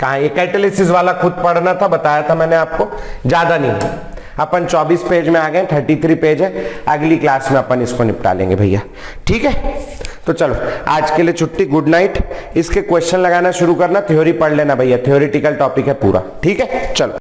कहा, ये कैटालिसिस वाला खुद पढ़ना था, बताया था मैंने आपको, ज्यादा नहीं है। अपन 24 पेज में आ गए, 33 पेज है। अगली क्लास में अपन इसको निपटा लेंगे भैया, ठीक है। तो चलो आज के लिए छुट्टी, गुड नाइट। इसके क्वेश्चन लगाना शुरू करना, थ्योरी पढ़ लेना भैया, थ्योरेटिकल टॉपिक है पूरा, ठीक है। चलो।